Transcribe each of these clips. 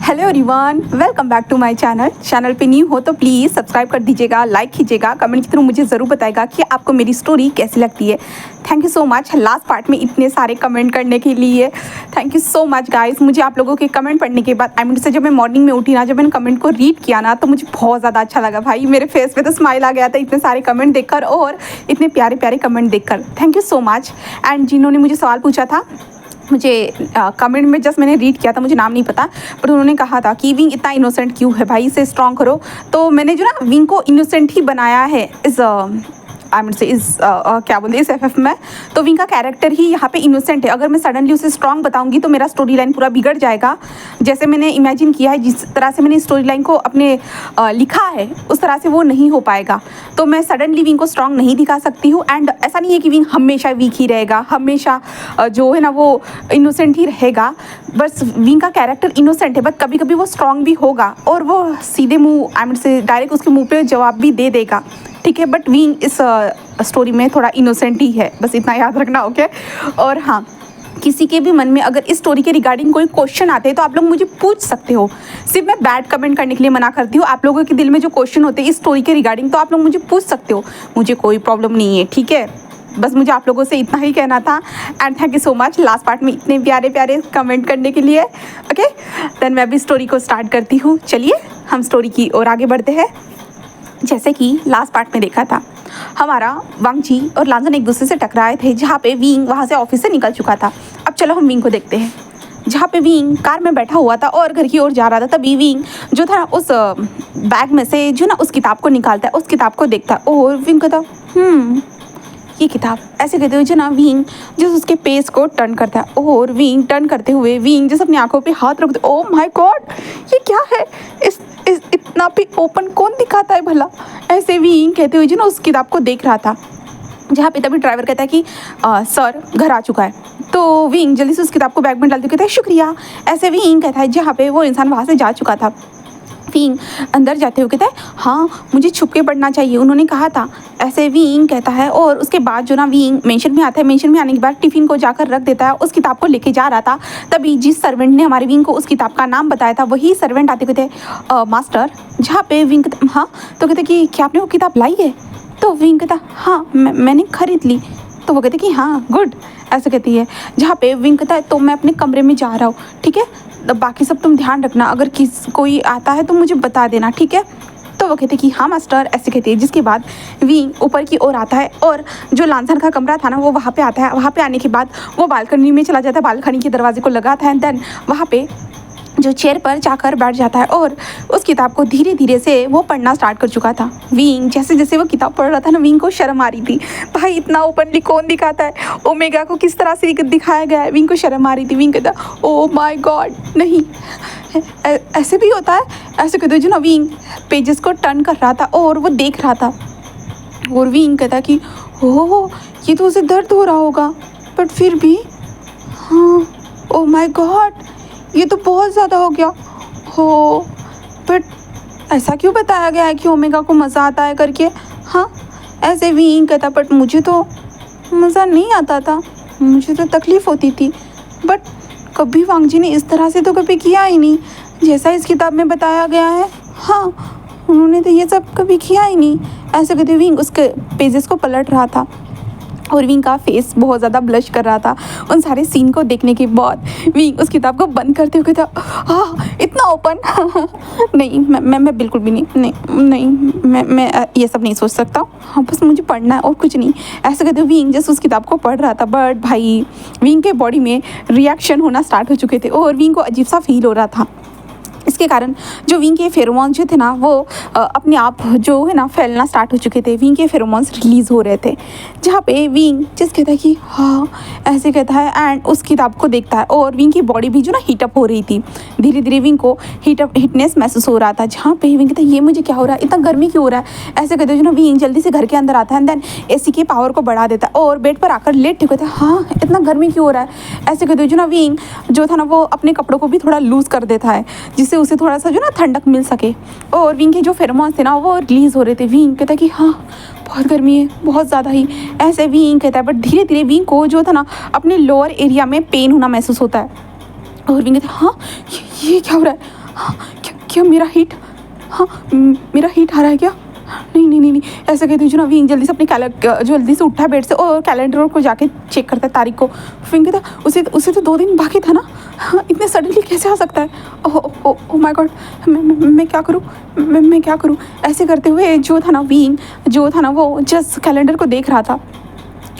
Hello everyone, welcome back to my channel पे new हो तो प्लीज़ सब्सक्राइब कर दीजिएगा, लाइक कीजिएगा, कमेंट के थ्रू मुझे ज़रूर बताएगा कि आपको मेरी स्टोरी कैसी लगती है। Thank you so much last part में इतने सारे कमेंट करने के लिए। Thank you so much guys. मुझे आप लोगों के कमेंट पढ़ने के बाद से जब मैं मॉर्निंग में उठी ना, जब मैंने कमेंट को रीड किया ना, तो मुझे बहुत ज़्यादा अच्छा लगा भाई। मेरे फेस पे तो स्माइल आ गया था इतने सारे कमेंट देखकर और इतने प्यारे प्यारे कमेंट देखकर। Thank you so much. And जिन्होंने मुझे सवाल पूछा था, मुझे कमेंट में जस्ट मैंने रीड किया था, मुझे नाम नहीं पता, पर उन्होंने कहा था कि विंग इतना इनोसेंट क्यों है भाई, इसे स्ट्रॉन्ग करो। तो मैंने जो ना विंग को इनोसेंट ही बनाया है क्या बोलते हैं इस एफएफ में। तो विंग का कैरेक्टर ही यहाँ पे इनोसेंट है। अगर मैं सडनली उसे स्ट्रॉन्ग बताऊंगी तो मेरा स्टोरी लाइन पूरा बिगड़ जाएगा। जैसे मैंने इमेजिन किया है, जिस तरह से मैंने स्टोरी लाइन को अपने लिखा है, उस तरह से वो नहीं हो पाएगा। तो मैं सडनली विंग को स्ट्रॉन्ग नहीं दिखा सकती हूँ। एंड ऐसा नहीं है कि विंग हमेशा वीक ही रहेगा, हमेशा जो है ना वो इनोसेंट ही रहेगा। बस विंग का कैरेक्टर इनोसेंट है, बट कभी कभी वो स्ट्रॉन्ग भी होगा और वो सीधे मुँह से डायरेक्ट उसके मुँह पे जवाब भी दे देगा, ठीक है। बट विंग इस स्टोरी में थोड़ा इनोसेंट ही है, बस इतना याद रखना, ओके। और हाँ, किसी के भी मन में अगर इस स्टोरी के रिगार्डिंग कोई क्वेश्चन आते हैं तो आप लोग मुझे पूछ सकते हो। सिर्फ मैं बैड कमेंट करने के लिए मना करती हूँ। आप लोगों के दिल में जो क्वेश्चन होते हैं इस स्टोरी के रिगार्डिंग, तो आप लोग मुझे पूछ सकते हो, मुझे कोई प्रॉब्लम नहीं है, ठीक है। बस मुझे आप लोगों से इतना ही कहना था। And thank you so much last part में इतने प्यारे प्यारे कमेंट करने के लिए, ओके। देन मैं भी स्टोरी को स्टार्ट करती हूँ। चलिए हम स्टोरी की ओर आगे बढ़ते हैं। जैसे कि लास्ट पार्ट में देखा था, हमारा वांगजी और लांजन एक दूसरे से टकराए थे, जहाँ पे विंग वहाँ से ऑफिस से निकल चुका था। अब चलो हम विंग को देखते हैं। जहाँ पे विंग कार में बैठा हुआ था और घर की ओर जा रहा था, तभी विंग जो था उस बैग में से जो ना उस किताब को निकालता है, उस किताब को देखता है और विंग कहता ये किताब, ऐसे कहते हुए जो ना विंग जो उसके पेज को टर्न करता है और विंग टर्न करते हुए विंग जैसे अपनी आंखों पे हाथ रखते, ओ माय गॉड ये क्या है, इस इतना भी ओपन कौन दिखाता है भला, ऐसे विंग कहते हुए जो ना उस किताब को देख रहा था। जहाँ पे तभी ड्राइवर कहता है कि सर घर आ चुका है। तो विंग जल्दी से उस किताब को बैग में डालते कहता है शुक्रिया, ऐसे विंग कहता है जहाँ पे वो इंसान वहाँ से जा चुका था। विंग अंदर जाते हुए कहता है हाँ मुझे छुप के पढ़ना चाहिए, उन्होंने कहा था, ऐसे विंग कहता है। और उसके बाद जो ना विंग मेंशन में आता है, मेंशन में आने के बाद टिफ़िन को जाकर रख देता है। उस किताब को लेके जा रहा था, तभी जिस सर्वेंट ने हमारे विंग को उस किताब का नाम बताया था, वही सर्वेंट आते कहते मास्टर। जहाँ पे विंग हाँ, तो कहते कि क्या आपने वो किताब लाई है? तो विंग कहता हाँ मैंने खरीद ली। तो वो कहते कि हाँ गुड, ऐसे कहती है। जहाँ पे विंग कहता है तो मैं अपने कमरे में जा रहा हूँ, ठीक है, बाकी सब तुम ध्यान रखना, अगर कोई आता है तो मुझे बता देना, ठीक है। तो वो कहते कि हाँ मास्टर, ऐसे कहती है। जिसके बाद विंग ऊपर की ओर आता है और जो लांसन का कमरा था ना वो वहाँ पे आता है। वहाँ पे आने के बाद वो बालकनी में चला जाता है, बालकनी के दरवाजे को लगाता है। देन वहाँ पे जो चेयर पर जाकर बैठ जाता है और उस किताब को धीरे धीरे से वो पढ़ना स्टार्ट कर चुका था। विंग जैसे जैसे वो किताब पढ़ रहा था ना, विंग को शर्म आ रही थी। भाई इतना ओपनली कौन दिखाता है, ओमेगा को किस तरह से दिखाया गया है। विंग को शर्म आ रही थी। विंग कहता ओ माय गॉड नहीं ऐसे भी होता है, ऐसे कहते जो ना विंग पेजेस को टर्न कर रहा था और वो देख रहा था। और विंग कहता कि हो ये तो उसे दर्द हो रहा होगा, बट फिर भी हाँ ओ माय गॉड ये तो बहुत ज़्यादा हो गया हो। बट ऐसा क्यों बताया गया है कि ओमेगा को मज़ा आता है करके? हाँ ऐसे विंग कहता, बट मुझे तो मज़ा नहीं आता था, मुझे तो तकलीफ़ होती थी, बट कभी वांगजी ने इस तरह से तो कभी किया ही नहीं जैसा इस किताब में बताया गया है। हाँ उन्होंने तो ये सब कभी किया ही नहीं। ऐसे कहते विंग उसके पेजेस को पलट रहा था और विंग का फेस बहुत ज़्यादा ब्लश कर रहा था उन सारे सीन को देखने के बाद। विंग उस किताब को बंद करते हुए था हाँ इतना ओपन नहीं मैं बिल्कुल भी नहीं मैं ये सब नहीं सोच सकता। हाँ बस मुझे पढ़ना है और कुछ नहीं, ऐसे कहते विंग जैसे उस किताब को पढ़ रहा था। बट भाई विंग के बॉडी में रिएक्शन होना स्टार्ट हो चुके थे और विंग को अजीब सा फील हो रहा था। इसके कारण जो विंग के फेरोमोन्स जो थे ना वो अपने आप जो है ना फैलना स्टार्ट हो चुके थे। विंग के फेरोमोन्स रिलीज़ हो रहे थे। जहाँ पे विंग जिस कहता है कि हाँ ऐसे कहता है एंड उस किताब को देखता है और विंग की बॉडी भी जो ना हीटअप हो रही थी। धीरे धीरे विंग को हीटनेस महसूस हो रहा था। जहाँ पे विंग कहता है ये मुझे क्या हो रहा है, इतना गर्मी क्यों हो रहा है। ऐसे कहते जो ना विंग जल्दी से घर के अंदर आता है एंड देन AC के पावर को बढ़ा देता है और बेड पर आकर लेट कहता है हाँ इतना गर्मी क्यों हो रहा है। ऐसे कहते जो ना विंग जो था ना वो अपने कपड़ों को भी थोड़ा लूज़ कर देता है जिससे उसे थोड़ा सा जो ना ठंडक मिल सके। और विंग के जो फेरोमोन्स थे ना वो रिलीज़ हो रहे थे। विंग कहता है कि हाँ बहुत गर्मी है, बहुत ज़्यादा ही, ऐसे विंग कहता है। बट धीरे धीरे विंग को जो था ना अपने लोअर एरिया में पेन होना महसूस होता है और विंग कहता है हाँ ये क्या हो रहा है, हाँ, क्या मेरा हीट, हाँ मेरा हीट आ रहा है क्या? नहीं नहीं नहीं नहीं, ऐसा कहती हूँ ना विंग जल्दी से जल्दी से उठा है बेड से और कैलेंडर को जाके चेक करता है तारीख को। विंग कहता है उसे तो 2 दिन बाकी था ना, हाँ इतने सडनली कैसे आ सकता है? ओ माय गॉड, मैं क्या करूँ, मैं क्या करूँ? ऐसे करते हुए जो था ना विंग जो था ना वो जस्ट कैलेंडर को देख रहा था।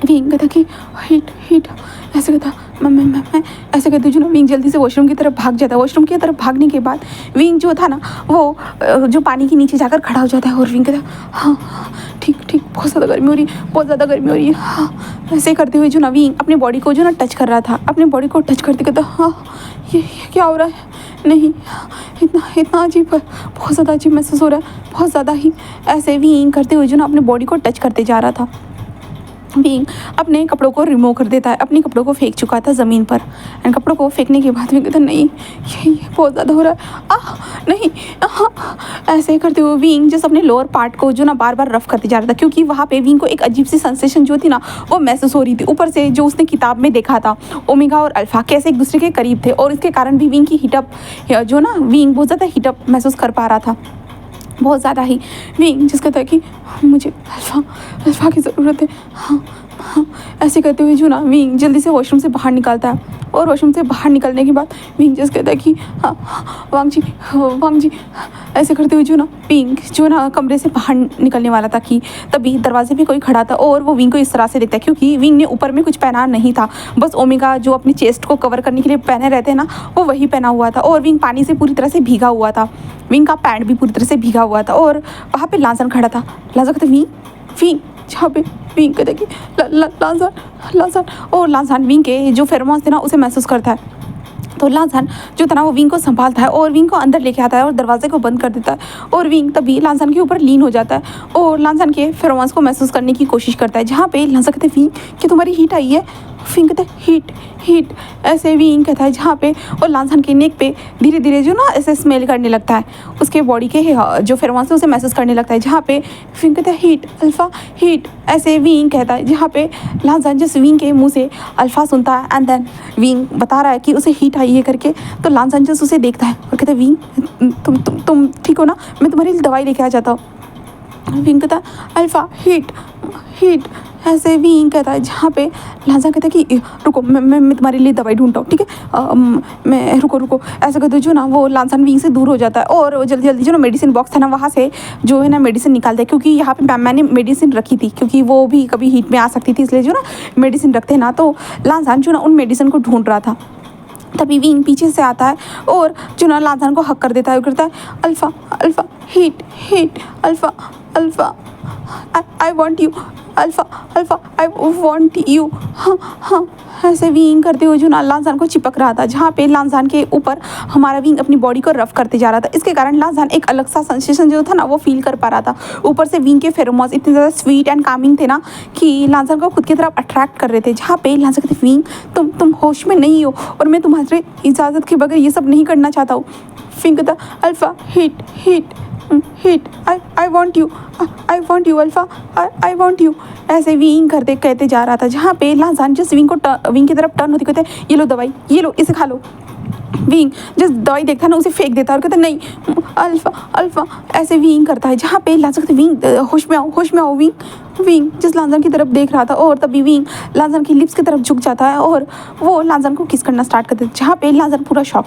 विंग कहता कि हीट ऐसे कहता मैं ऐसे कहती हूँ जो ना विंग जल्दी से वॉशरूम की तरफ भाग जाता है। वॉशरूम की तरफ भागने के बाद विंग जो था ना वो जो पानी के नीचे जाकर खड़ा हो जाता है और विंग कहता है हाँ ठीक बहुत ज़्यादा गर्मी हो रही है, बहुत ज़्यादा गर्मी हो रही है। हाँ ऐसे करते हुए जो ना विंग अपनी बॉडी को जो ना टच कर रहा था, अपनी बॉडी को टच करते कहता हाँ ये क्या हो रहा है? नहीं इतना अजीब है, बहुत ज़्यादा अजीब महसूस हो रहा है, बहुत ज़्यादा ही। ऐसे विंग करते हुए जो ना अपनी बॉडी को टच करते जा रहा था। विंग अपने कपड़ों को रिमूव कर देता है, अपने कपड़ों को फेंक चुका था ज़मीन पर। एंड कपड़ों को फेंकने के बाद विंग कहता नहीं ये बहुत ज़्यादा हो रहा है, नहीं ऐसे करते हुए विंग जस्ट अपने लोअर पार्ट को जो ना बार बार रफ करते जा रहा था, क्योंकि वहाँ पे विंग को एक अजीब सी सेंसेशन जो थी ना वो महसूस हो रही थी। ऊपर से जो उसने किताब में देखा था ओमेगा और अल्फा कैसे एक दूसरे के करीब थे और इसके कारण भी विंग की हीटअप जो ना विंग बहुत ज़्यादा हीटअप महसूस कर पा रहा था, बहुत ज़्यादा ही। विंग जिसका था कि मुझे अल्फा की ज़रूरत है, हाँ ऐसे करते हुए जो ना विंग जल्दी से वॉशरूम से बाहर निकलता है और वॉशरूम से बाहर निकलने के बाद विंग जस्ट कहता है कि वांग जी ऐसे करते हुए जो ना विंग जो ना कमरे से बाहर निकलने वाला था कि तभी दरवाजे पे कोई खड़ा था और वो विंग को इस तरह से देखता है, क्योंकि विंग ने ऊपर में कुछ पहना नहीं था, बस ओमेगा जो अपनी चेस्ट को कवर करने के लिए पहने रहते हैं ना वो वही पहना हुआ था और विंग पानी से पूरी तरह से भीगा हुआ था। विंग का पैंट भी पूरी तरह से भीगा हुआ था और वहाँ पे लांसन खड़ा था। लांसन कहते विंग जहाँ पे विंग कहते कि लांसन और लांसन विंग के जो फेरोमोन्स थे ना उसे महसूस करता है। तो लांसन जो था ना वो विंग को संभालता है और विंग को अंदर लेके आता है और दरवाजे को बंद कर देता है और विंग तभी लांसन के ऊपर लीन हो जाता है और लांसन के फेरोमोन्स को महसूस करने की कोशिश करता है। जहाँ पे लांसन कहते विंग कि तुम्हारी हीट आई है, विंग कहता है हीट ऐसे विंग कहता है जहाँ पे और लांसन के नेक पे धीरे धीरे जो ना ऐसे स्मेल करने लगता है, उसके बॉडी के जो फेरोमोन्स है उसे महसूस करने लगता है। जहाँ पे विंग कहता है हीट अल्फा हीट ऐसे विंग कहता है, जहाँ पे लांसन जिस विंग के मुंह से अल्फा सुनता है एंड देन विंग बता रहा है कि उसे हीट आई है करके, तो लांसन जिस उसे देखता है और कहता है विंग तुम ठीक हो ना, मैं तुम्हारे लिए दवाई लेके आ जाता हूँ। विंग कहता है अल्फा हीट ऐसे विंग कहता है, जहाँ पे लांसन कहता है कि रुको मैं तुम्हारे लिए दवाई ढूंढता हूँ, ठीक है मैं रुको ऐसा कहते जो ना वो लांसन विंग से दूर हो जाता है और वो जल्दी जो ना मेडिसिन बॉक्स था ना वहाँ से जो है ना मेडिसिन निकालता है, क्योंकि यहाँ पे मैंने मेडिसिन रखी थी क्योंकि वो भी कभी हीट में आ सकती थी, इसलिए जो ना मेडिसिन रखते हैं ना। तो लांसन जो ना उन मेडिसिन को ढूंढ रहा था, तभी विंग पीछे से आता है और जो ना लांसन को हक कर देता है, करता है alpha heat alpha I want you alpha I want you. हाँ ऐसे विंग करते हुए जो ना लांसन को चिपक रहा था, जहाँ पे लांसन के ऊपर हमारा विंग अपनी बॉडी को रफ करते जा रहा था। इसके कारण लांसन एक अलग सा सेंसेशन जो था ना वो फील कर पा रहा था। ऊपर से विंग के फेरोमोन्स इतने ज़्यादा स्वीट एंड कामिंग थे ना कि लांसन को खुद की तरफ अट्रैक्ट कर रहे थे। जहाँ पे लांसन कहते विंग तुम होश में नहीं हो और मैं तुम्हारे इजाज़त के बगैर ये सब नहीं करना चाहता हूँ। विंग कहता alpha heat I want you alpha I want you ऐसे विंग करते कहते जा रहा था। जहाँ पे लांसन जिस विंग की तरफ टर्न होती कहते ये लो दवाई, ये लो इसे खा लो। विंग जिस दवाई देखता है ना उसे फेंक देता है और कहता नहीं अल्फा ऐसे विंग करता है। जहाँ पे लांसन कहते विंग होश में आओ विंग जिस लांसन की तरफ देख रहा था और तभी विंग लांसन की लिप्स की तरफ झुक जाता है और वो लांसन को किस करना स्टार्ट कर देता है। जहाँ पे लांसन पूरा शॉक,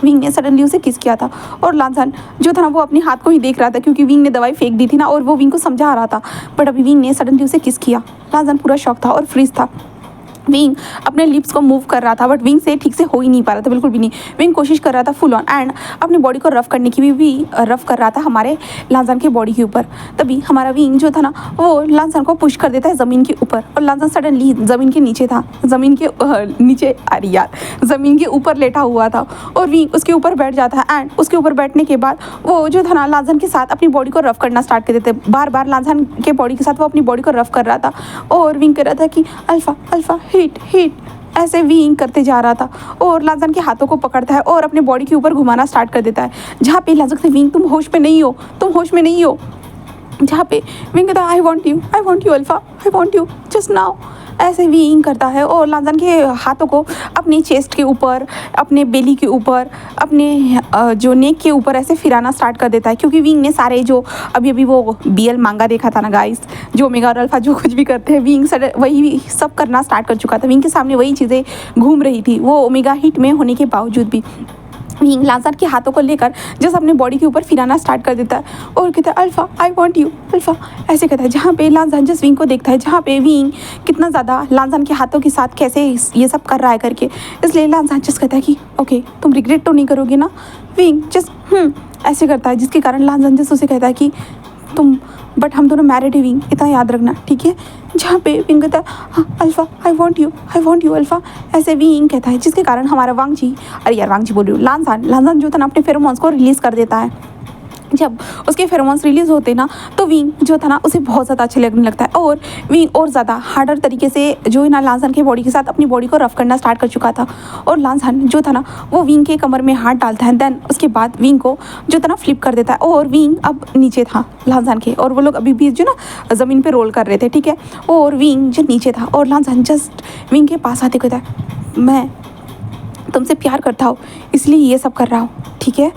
विंग ने सडनली उसे किस किया था और लांसन जो था ना वो अपने हाथ को ही देख रहा था, क्योंकि विंग ने दवाई फेंक दी थी ना और वो विंग को समझा रहा था, बट अभी विंग ने सडनली उसे किस किया। लांसन पूरा शॉक था और फ्रीज था। विंग अपने लिप्स को मूव कर रहा था बट विंग से ठीक से हो ही नहीं पा रहा था, बिल्कुल भी नहीं। विंग कोशिश कर रहा था फुल ऑन एंड अपनी बॉडी को रफ करने की भी रफ कर रहा था हमारे लांसन के बॉडी के ऊपर। तभी हमारा विंग जो था ना वो लांसन को पुश कर देता है ज़मीन के ऊपर और लांसन सडनली ज़मीन के नीचे था, ज़मीन के नीचे अरे यार ज़मीन के ऊपर लेटा हुआ था और विंग उसके ऊपर बैठ जाता है एंड उसके ऊपर बैठने के बाद वो जो था ना लांसन के साथ अपनी बॉडी को रफ करना स्टार्ट कर देते। बार लांसन के बॉडी के साथ वो अपनी बॉडी को रफ कर रहा था और विंग कर रहा था कि अल्फा हीट ऐसे विंग करते जा रहा था और लांसन के हाथों को पकड़ता है और अपने बॉडी के ऊपर घुमाना स्टार्ट कर देता है। जहाँ पे लांसन से विंग तुम होश में नहीं हो। जहाँ पे विंग कहता है I want you alpha I want you just now ऐसे विंग करता है और लांजान के हाथों को अपने चेस्ट के ऊपर, अपने बेली के ऊपर, अपने जो नेक के ऊपर ऐसे फिराना स्टार्ट कर देता है, क्योंकि विंग ने सारे जो अभी वो BL मांगा देखा था ना गाइस, जो ओमेगा और अल्फा जो कुछ भी करते हैं विंग वही सब करना स्टार्ट कर चुका था। विंग के सामने वही चीज़ें घूम रही थी, वो ओमेगा हिट में होने के बावजूद भी। विंग लांजान के हाथों को लेकर जस्ट अपने बॉडी के ऊपर फिराना स्टार्ट कर देता है और कहता है alpha I want you, alpha ऐसे कहता है। जहाँ पे लांजान जस्ट विंग को देखता है, जहाँ पे विंग कितना ज़्यादा लांजान के हाथों के साथ कैसे ये सब कर रहा है करके, इसलिए लांजान जस्ट कहता है कि ओके तुम रिग्रेट तो नहीं करोगे ना। विंग जस्ट ऐसे करता है, जिसके कारण लांजान जस्ट उसे कहता है कि तुम बट हम दोनों मैरिड है विंग, इतना याद रखना ठीक है। जहाँ पे विंग कहता है हाँ alpha I want you alpha, ऐसे विंग कहता है, जिसके कारण हमारा वांगजी, अरे यार वांगजी बोल रही हूँ, लांजान जो था ना अपने फेरोमोन्स को रिलीज़ कर देता है। जब उसके फेरोमोन्स रिलीज़ होते ना तो विंग जो था ना उसे बहुत ज़्यादा अच्छे लगने लगता है और विंग और ज़्यादा हार्डर तरीके से जो है ना लांजान के बॉडी के साथ अपनी बॉडी को रफ करना स्टार्ट कर चुका था। और लांजान जो था ना वो विंग के कमर में हाथ डालता है, देन उसके बाद विंग को जो था ना फ्लिप कर देता है और विंग अब नीचे था लांजान के, और वो लोग अभी भी जो ना ज़मीन पर रोल कर रहे थे ठीक है, और विंग जो नीचे था और लांजान जस्ट विंग के पास आते कहता है मैं तुमसे प्यार करता हूँ इसलिए ये सब कर रहा हूँ ठीक है,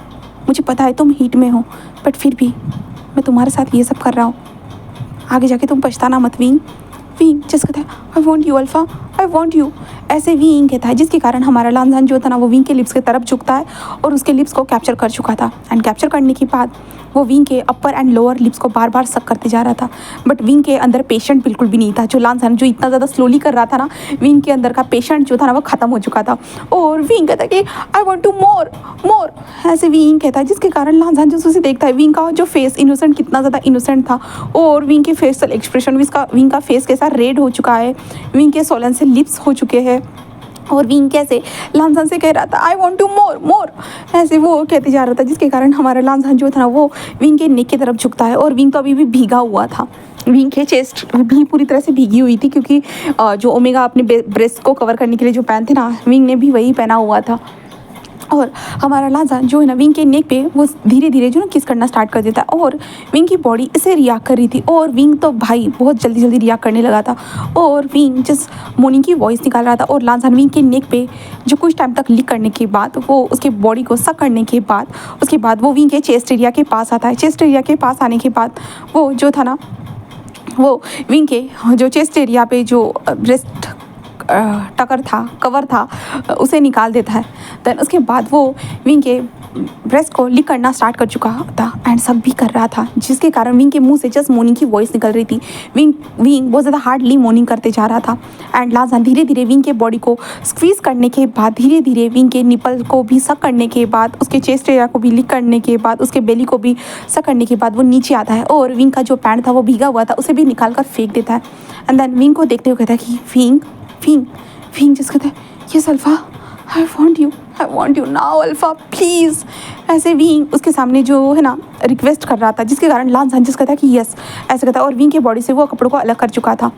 मुझे पता है तुम हीट में हो बट फिर भी मैं तुम्हारे साथ ये सब कर रहा हूँ, आगे जाके तुम पछताना मत। विंग जस्ट कहता है I want you alpha I want you, ऐसे विंग कहता है, जिसके कारण हमारा लांजान जो था ना वो विंग के लिप्स की तरफ झुकता है और उसके लिप्स को कैप्चर कर चुका था। एंड कैप्चर करने के बाद वो विंग के अपर एंड लोअर लिप्स को बार बार सक करते जा रहा था, बट विंग के अंदर पेशेंट बिल्कुल भी नहीं था। जो लांजान जो इतना ज़्यादा स्लोली कर रहा था ना, विंग के अंदर का पेशेंट जो था ना वो ख़त्म हो चुका था और विंग कहता है कि आई वॉन्ट टू मोर, ऐसे विंग कहता है, जिसके कारण लांजान जो उसे देखता है विंग का जो फेस इनोसेंट कितना ज़्यादा इनोसेंट था और विंग के फेशियल एक्सप्रेशन विंग का फेस कैसा रेड हो चुका है, विंग के सोलन से लिप्स हो चुके हैं और विंग कैसे लांजान से कह रहा था आई वॉन्ट टू मोर, ऐसे वो कहते जा रहा था, जिसके कारण हमारा लांजान जो था ना वो विंग के नेक की तरफ झुकता है और विंग तो अभी भी भीगा हुआ था। विंग के चेस्ट भी पूरी तरह से भीगी हुई थी, क्योंकि जो ओमेगा अपने ब्रेस्ट को कवर करने के लिए जो पहनते ना विंग ने भी वही पहना हुआ था। और हमारा लांजान जो है ना विंग के नेक पे वो धीरे धीरे जो ना किस करना स्टार्ट कर देता है और विंग की बॉडी इसे रिएक्ट कर रही थी और विंग तो भाई बहुत जल्दी रिएक्ट करने लगा था और विंग जस्ट मोर्निंग की वॉइस निकाल रहा था और लांजान विंग के नेक पे जो कुछ टाइम तक लिक करने के बाद वो उसके बॉडी को सक करने के बाद उसके बाद वो विंग के चेस्ट एरिया के पास आता है। चेस्ट एरिया के पास आने के बाद वो जो था ना वो विंग के जो चेस्ट एरिया पे जो ब्रेस्ट कवर था उसे निकाल देता है। देन उसके बाद वो विंग के ब्रेस्ट को लिक करना स्टार्ट कर चुका था एंड सब भी कर रहा था, जिसके कारण विंग के मुंह से जस्ट मोर्निंग की वॉइस निकल रही थी। विंग बहुत ज़्यादा हार्डली मोर्निंग करते जा रहा था एंड लांजान धीरे धीरे विंग के बॉडी को स्क्वीज़ करने के बाद धीरे धीरे विंग के निपल को भी सक करने के बाद उसके चेस्ट एरिया को भी लिक करने के बाद उसके बेली को भी सक करने के बाद वो नीचे आता है और विंग का जो पैंट था वो भीगा हुआ था उसे भी निकाल कर फेंक देता है। एंड देन विंग को देखते हुए कहता है कि विंग जिस कहता है yes alpha I want you now alpha please, ऐसे विंग उसके सामने जो है ना रिक्वेस्ट कर रहा था, जिसके कारण लांजान जिस कहता है कि यस ऐसे कहता है और विंग के बॉडी से वो कपड़ों को अलग कर चुका था।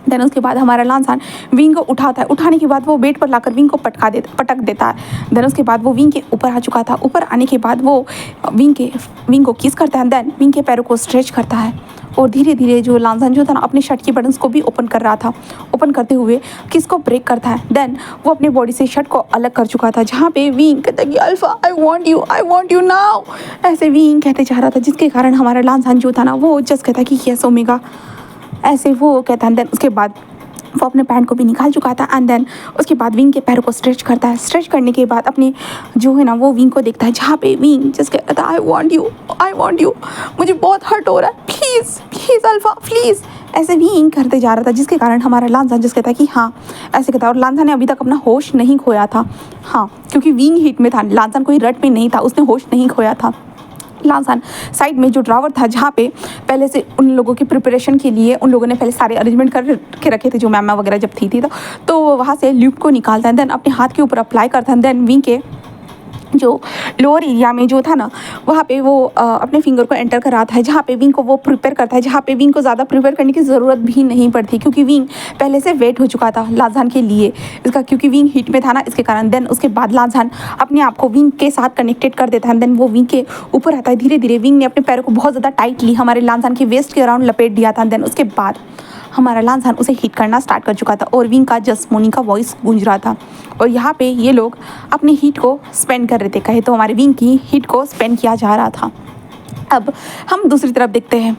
देन उसके बाद हमारा लांजान विंग को उठाता है, उठाने के बाद वो बेड पर लाकर विंग को पटक देता है। देन उसके बाद वो विंग के ऊपर आ चुका था, ऊपर आने के बाद वो विंग को किस करता है। देन विंग के पैरों को स्ट्रेच करता है और धीरे धीरे जो लांजान जो था ना अपने शर्ट के बटन्स को भी ओपन कर रहा था, ओपन करते हुए किस को ब्रेक करता है। देन वो अपने बॉडी से शर्ट को अलग कर चुका था, जहाँ पे विंग कहता है कि alpha I want you now, ऐसे विंग कहते जा रहा था, जिसके कारण हमारा लांजान जो था ना वो जस्ट कहता है कि यस ओमेगा, ऐसे वो कहता है। देन उसके बाद वो अपने पैंट को भी निकाल चुका था एंड देन उसके बाद विंग के पैरों को स्ट्रेच करता है। स्ट्रेच करने के बाद अपने जो है ना वो विंग को देखता है, जहाँ पे विंग जस्ट कहता है आई वॉन्ट यू, मुझे बहुत हर्ट हो रहा है, प्लीज़ अल्फा प्लीज़, ऐसे विंग करते जा रहा था, जिसके कारण हमारा लांजान जस्ट कहता है कि हाँ ऐसे कहता है। और लांजान ने अभी तक अपना होश नहीं खोया था, हाँ क्योंकि विंग हिट में था, लांजान कोई रट में नहीं था, उसने होश नहीं खोया था। लांजान साइड में जो ड्रावर था, जहाँ पे पहले से उन लोगों की प्रिपरेशन के लिए उन लोगों ने पहले सारे अरेंजमेंट कर के रखे थे, जो मैमा वगैरह जब थी तो वहाँ से ल्यूब को निकालता है, देन अपने हाथ के ऊपर अप्लाई करता है। देन विंग के जो लोअर एरिया में जो था ना वहाँ पे वो अपने फिंगर को एंटर कराता है, जहाँ पे विंग को वो प्रिपेयर करता है, जहाँ पे विंग को ज़्यादा प्रिपेयर करने की ज़रूरत भी नहीं पड़ती, क्योंकि विंग पहले से वेट हो चुका था लांजान के लिए इसका, क्योंकि विंग हीट में था ना इसके कारण। देन उसके बाद लांजान अपने आप को विंग के साथ कनेक्टेड कर देता है। देन वो विंग के ऊपर आता है, धीरे धीरे विंग ने अपने पैरों को बहुत ज़्यादा टाइटली हमारे लांजान के वेस्ट के अराउंड लपेट दिया था। देन उसके बाद हमारा लांसान उसे हिट करना स्टार्ट कर चुका था और विंग का जस्ट मोनी का वॉइस गूंज रहा था। और यहाँ पे ये लोग अपनी हिट को स्पेंड कर रहे थे, कहे तो हमारे विंग की हिट को स्पेंड किया जा रहा था। अब हम दूसरी तरफ देखते हैं,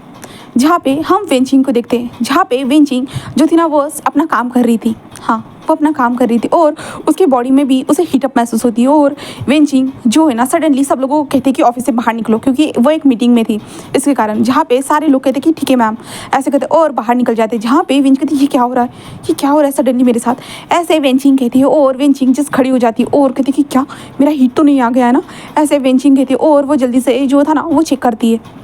जहाँ पे हम वेंचिंग को देखते हैं, जहाँ पे वेंचिंग जो थी ना वो अपना काम कर रही थी। हाँ, वो अपना काम कर रही थी और उसकी बॉडी में भी उसे हीटअप महसूस होती है। और वेंचिंग जो है ना सडनली सब लोगों को कहते हैं कि ऑफिस से बाहर निकलो, क्योंकि वो एक मीटिंग में थी इसके कारण, जहाँ पे सारे लोग कहते कि ठीक है मैम, ऐसे कहते और बाहर निकल जाते। जहाँ पे वेंचिंग कहती ये क्या हो रहा है, ये क्या हो रहा है सडनली मेरे साथ, ऐसे वेंचिंग कहती है। और वेंचिंग जस्ट खड़ी हो जाती है और कहती कि क्या मेरा हीट तो नहीं आ गया है ना, ऐसे वेंचिंग कहती है। और वो जल्दी से जो था ना वो चेक करती है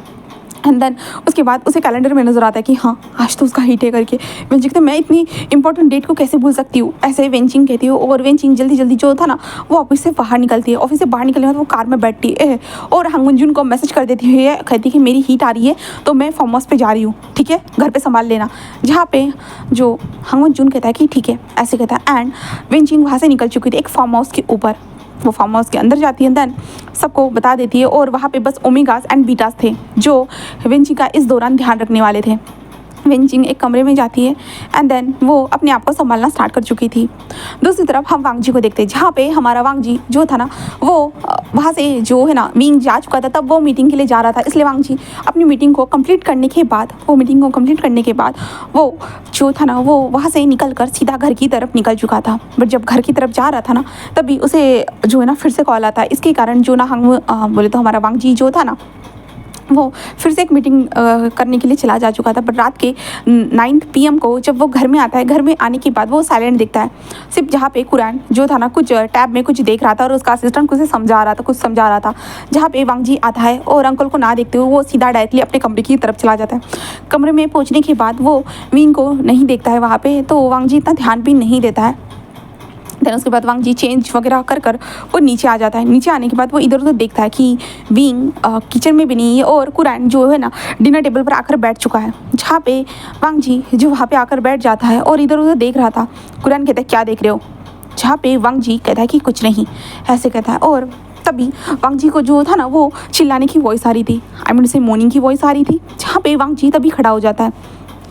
एंड देन उसके बाद उसे कैलेंडर में नज़र आता है कि हाँ आज तो उसका हीट है करके। वेंचिंग कहते मैं इतनी इंपॉर्टेंट डेट को कैसे भूल सकती हूँ, ऐसे वेंचिंग कहती हूँ। और वेंचिंग जल्दी जल्दी जो था ना वो ऑफिस से बाहर निकलती है। ऑफिस से बाहर निकलने के बाद वो कार में बैठती है और हांगमनजून को मैसेज कर देती है, कहती है कि मेरी हीट आ रही है तो मैं फार्म हाउस पे जा रही हूँ, ठीक है घर पे संभाल लेना। जहाँ पे जो हांगमनजून कहता है कि ठीक है ऐसे कहता है। एंड वेंचिंग वहाँ से निकल चुकी थी एक फार्म हाउस के ऊपर। वो फार्म हाउस के अंदर जाती है, देन सबको बता देती है। और वहाँ पे बस ओमेगास एंड बीटास थे जो वेंचिंग का इस दौरान ध्यान रखने वाले थे। वेंचिंग एक कमरे में जाती है एंड देन वो अपने आप को संभालना स्टार्ट कर चुकी थी। दूसरी तरफ हम वांगजी को देखते हैं, जहाँ पे हमारा वांगजी जो था ना वो वहाँ से जो है ना विंग जा चुका था, तब वो मीटिंग के लिए जा रहा था। इसलिए वांगजी अपनी मीटिंग को कंप्लीट करने के बाद वो जो था ना वो वहाँ से निकल कर सीधा घर की तरफ निकल चुका था। बट जब घर की तरफ जा रहा था ना तभी उसे जो है ना फिर से कॉल आता है। इसके कारण जो ना हम बोले तो हमारा वांगजी जो था ना वो फिर से एक मीटिंग करने के लिए चला जा चुका था। बट रात के 9 PM को जब वो घर में आता है, घर में आने के बाद वो साइलेंट दिखता है सिर्फ, जहाँ पे कुरान जो था ना कुछ टैब में कुछ देख रहा था और उसका असिस्टेंट कुछ समझा रहा था। जहाँ पे वांगजी आता है और अंकल को ना देखते हुए वो सीधा डायरेक्टली अपने कमरे की तरफ चला जाता है। कमरे में पहुँचने के बाद वो विंग को नहीं देखता है वहाँ पर, तो वांगजी इतना ध्यान भी नहीं देता है। देन उसके बाद वांगजी चेंज वगैरह कर वो नीचे आ जाता है। नीचे आने के बाद वो इधर उधर देखता है कि विंग किचन में भी नहीं है और कुरान जो है ना डिनर टेबल पर आकर बैठ चुका है। जहाँ पे वांगजी जो वहाँ पे आकर बैठ जाता है और इधर उधर देख रहा था। कुरान कहता है क्या देख रहे हो, जहाँ पे वांगजी कहता है कि कुछ नहीं, ऐसे कहता है। और तभी वांगजी को जो था ना वो चिल्लाने की वॉइस आ रही थी, आई मीन से मॉर्निंग की वॉइस आ रही थी। जहाँ पे वांगजी तभी खड़ा हो जाता है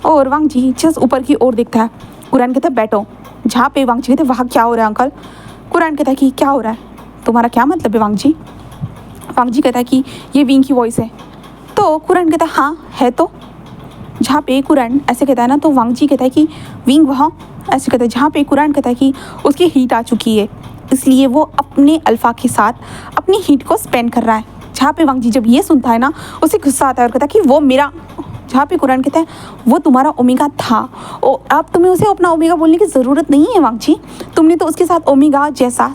और वांगजी जस्ट ऊपर की ओर देखता है। कुरान कहता है बैठो। जहाँ पे वांगजी कहते वहाँ क्या हो रहा है अंकल। कुरान कहता है कि क्या हो रहा है, तुम्हारा क्या मतलब है वांगजी। वांगजी कहता है कि ये विंग की वॉइस है। तो कुरान कहता है हाँ है तो। जहाँ पे कुरान ऐसे कहता है ना तो वांगजी कहता है कि विंग वहाँ, ऐसे कहता है। जहाँ पे कुरान कहता है कि उसकी हीट आ चुकी है इसलिए वो अपने अल्फ़ा के साथ अपनी हीट को स्पेंड कर रहा है। जहाँ पे वांगजी जब ये सुनता है ना उसे गुस्सा आता है और कहता है कि वो मेरा, जहाँ पे कुरान कहता है वो तुम्हारा ओमेगा था और अब तुम्हें उसे अपना ओमेगा बोलने की ज़रूरत नहीं है वांगजी। तुमने तो उसके साथ ओमेगा जैसा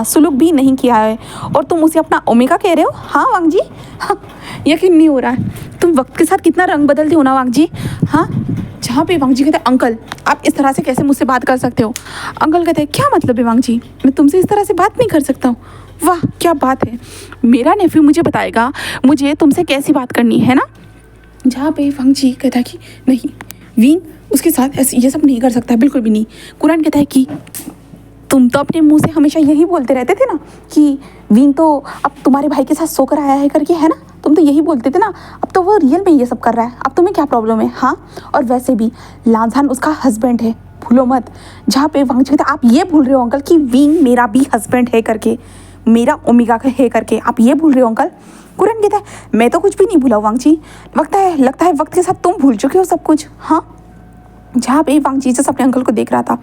सुलूक भी नहीं किया है और तुम उसे अपना ओमेगा कह रहे हो। हाँ वांगजी, हाँ यकीन नहीं हो रहा है, तुम वक्त के साथ कितना रंग बदलते हो ना वांगजी। हाँ, जहाँ पे वांगजी कहते हैं अंकल आप इस तरह से कैसे मुझसे बात कर सकते हो। अंकल कहते हैं क्या मतलब है वांगजी, मैं तुमसे इस तरह से बात नहीं कर सकता हूँ। वाह क्या बात है, मेरा नेफ्यू मुझे बताएगा मुझे तुमसे कैसी बात करनी है ना। जहाँ पे वांगजी कहता है कि नहीं विंग उसके साथ ऐसे ये सब नहीं कर सकता है, बिल्कुल भी नहीं। कुरान कहता है कि तुम तो अपने मुंह से हमेशा यही बोलते रहते थे ना कि विंग तो अब तुम्हारे भाई के साथ सोकर आया है करके, है ना, तुम तो यही बोलते थे ना। अब तो वो रियल में ये सब कर रहा है, अब तुम्हें क्या प्रॉब्लम है। हाँ, और वैसे भी लांझान उसका हस्बैंड है, भूलो मत। जहाँ पे वांगजी कहता है आप ये भूल रहे हो अंकल कि विंग मेरा भी हस्बैंड है करके, मेरा ओमेगा है करके, आप ये भूल रहे हो अंकल। कुरान कहता है मैं तो कुछ भी नहीं भूला वांगजी, लगता है वक्त के साथ तुम भूल चुके हो सब कुछ। हाँ, जहाँ पे वांगजी जैसे अपने अंकल को देख रहा था,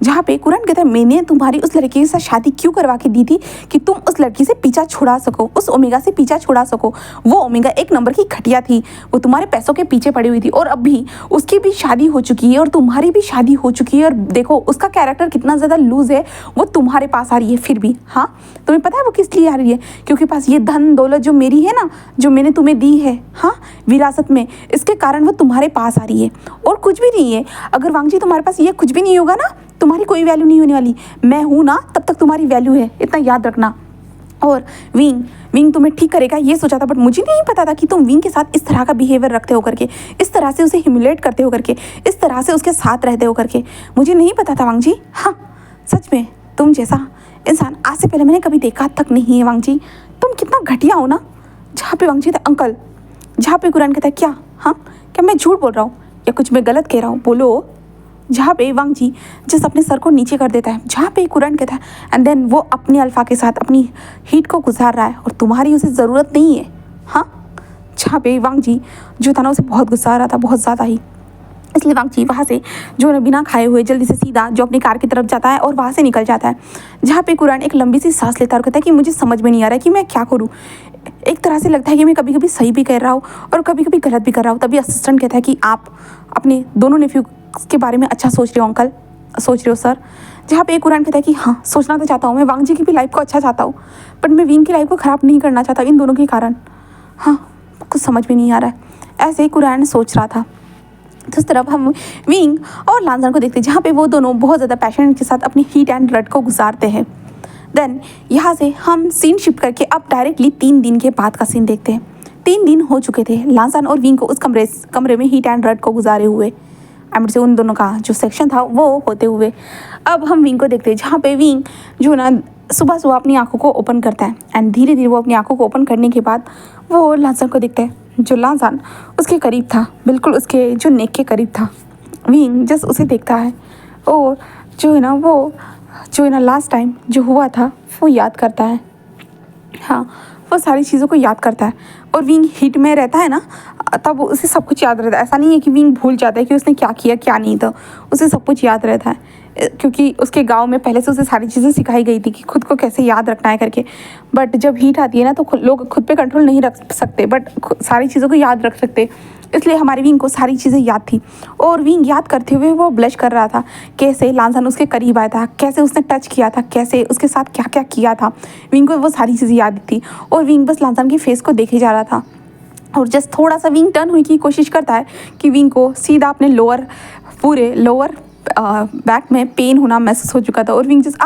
जहाँ पे कुरान कहता है मैंने तुम्हारी उस लड़के के साथ शादी क्यों करवा के दी थी कि तुम उस लड़की से पीछा छुड़ा सको, उस ओमेगा से पीछा छुड़ा सको। वो ओमेगा एक नंबर की घटिया थी, वो तुम्हारे पैसों के पीछे पड़ी हुई थी और अब भी उसकी भी शादी हो चुकी है और तुम्हारी भी शादी हो चुकी है। और देखो उसका कैरेक्टर कितना ज़्यादा लूज है, वो तुम्हारे पास आ रही है फिर भी। हाँ, तुम्हें पता है वो किस लिए आ रही है, क्योंकि पास ये धन दौलत जो मेरी है ना, जो मैंने तुम्हें दी है हाँ विरासत में, इसके कारण वो तुम्हारे पास आ रही है और कुछ भी नहीं है। अगर वांगजी तुम्हारे पास ये कुछ भी नहीं होगा ना, तुम्हारी कोई वैल्यू नहीं होने वाली। मैं हूँ ना तब तक तुम्हारी वैल्यू है, इतना याद रखना। और विंग तुम्हें ठीक करेगा ये सोचा था, बट मुझे नहीं पता था कि तुम विंग के साथ इस तरह का बिहेवियर रखते हो करके, इस तरह से उसे ह्यूमिलेट करते हो करके, इस तरह से उसके साथ रहते हो करके, मुझे नहीं पता था वांगजी। हाँ सच में तुम जैसा इंसान आज से पहले मैंने कभी देखा तक नहीं है वांगजी, तुम कितना घटिया हो ना। जहाँ पे वांगजी था अंकल, जहाँ पे कुरान कहता है क्या, हाँ क्या मैं झूठ बोल रहा हूँ, या कुछ मैं गलत कह रहा हूँ, बोलो। जहाँ पे वांग जी जिस अपने सर को नीचे कर देता है, जहाँ पे कुरान कहता है एंड देन वो अपने अल्फा के साथ अपनी हीट को गुजार रहा है और तुम्हारी उसे ज़रूरत नहीं है। हाँ, जहाँ पे वांग जी जो था ना उसे बहुत गुस्सा आ रहा था, बहुत ज़्यादा ही। इसलिए वांग जी वहाँ से जो है बिना खाए हुए जल्दी से सीधा जो अपनी कार की तरफ जाता है और वहाँ से निकल जाता है। जहाँ पे कुरान एक लंबी सी सांस लेता है और कहता है कि मुझे समझ में नहीं आ रहा है कि मैं क्या करूँ। एक तरह से लगता है कि मैं कभी कभी सही भी कर रहा हूँ और कभी कभी गलत भी कर रहा हूँ। तभी असिस्टेंट कहता है कि आप अपने दोनों नेफ्यू के बारे में अच्छा सोच रहे हो अंकल, सोच रहे हो सर। जहाँ पे कुरान कहता है कि हाँ, सोचना तो चाहता हूँ, मैं वांग जी की भी लाइफ को अच्छा चाहता हूँ, बट मैं विंग की लाइफ को ख़राब नहीं करना चाहता इन दोनों के कारण। हाँ, कुछ समझ में नहीं आ रहा है। ऐसे ही कुरान सोच रहा था। तो इस तरफ हम विंग और लांजन को देखते हैं, जहाँ पे वो दोनों बहुत ज़्यादा पैशन के साथ अपनी हीट एंड ब्लड को गुजारते हैं। देन यहाँ से हम सीन शिफ्ट करके अब डायरेक्टली 3 दिन के बाद का सीन देखते हैं। 3 दिन हो चुके थे लांजन और विंग को उस कमरे में हीट एंड ब्लड को गुजारे हुए। एंड से उन दोनों का जो सेक्शन था वो होते हुए अब हम विंग को देखते हैं, जहाँ पे विंग जो ना सुबह सुबह अपनी आंखों को ओपन करता है एंड धीरे धीरे वो अपनी आंखों को ओपन करने के बाद वो लांजन को देखता है, जो लांजन उसके करीब था, बिल्कुल उसके जो नेक के करीब था। विंग जस्ट उसे देखता है और जो है ना लास्ट टाइम जो हुआ था वो याद करता है। हाँ, वो सारी चीज़ों को याद करता है और विंग हिट में रहता है ना, तब उसे सब कुछ याद रहता है। ऐसा नहीं है कि विंग भूल जाता है कि उसने क्या किया क्या नहीं, तो उसे सब कुछ याद रहता है क्योंकि उसके गांव में पहले से उसे सारी चीज़ें सिखाई गई थी कि खुद को कैसे याद रखना है करके। बट जब हीट आती है ना तो लोग खुद पे कंट्रोल नहीं रख सकते, बट सारी चीज़ों को याद रख सकते। इसलिए हमारी विंग को सारी चीज़ें याद थी और विंग याद करते हुए वो ब्लश कर रहा था, कैसे लांजन उसके करीब आया था, कैसे उसने टच किया था, कैसे उसके साथ क्या क्या किया था। विंग को वो सारी चीज़ें याद थी और विंग बस लांजन की फेस को देखे जा रहा था। और जस्ट थोड़ा सा विंग टर्न होने की कोशिश करता है कि विंग को सीधा अपने पूरे लोअर बैक में पेन होना महसूस हो चुका था और विंग जस्ट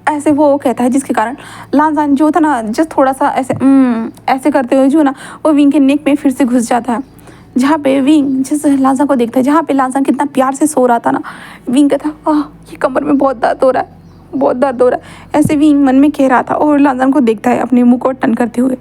ऐसे वो कहता है, जिसके कारण लांजन जो था ना जस्ट थोड़ा सा ऐसे करते हुए जो ना वो विंग के नेक में फिर से घुस जाता है। जहाँ पे विंग जिस लांजन को देखता है, जहाँ पे लांजन कितना प्यार से सो रहा था ना, विंग कहता है ये कमर में बहुत दर्द हो रहा है, बहुत दर्द हो रहा है, ऐसे विंग मन में कह रहा था और लांजन को देखता है अपने मुंह को टर्न करते हुए,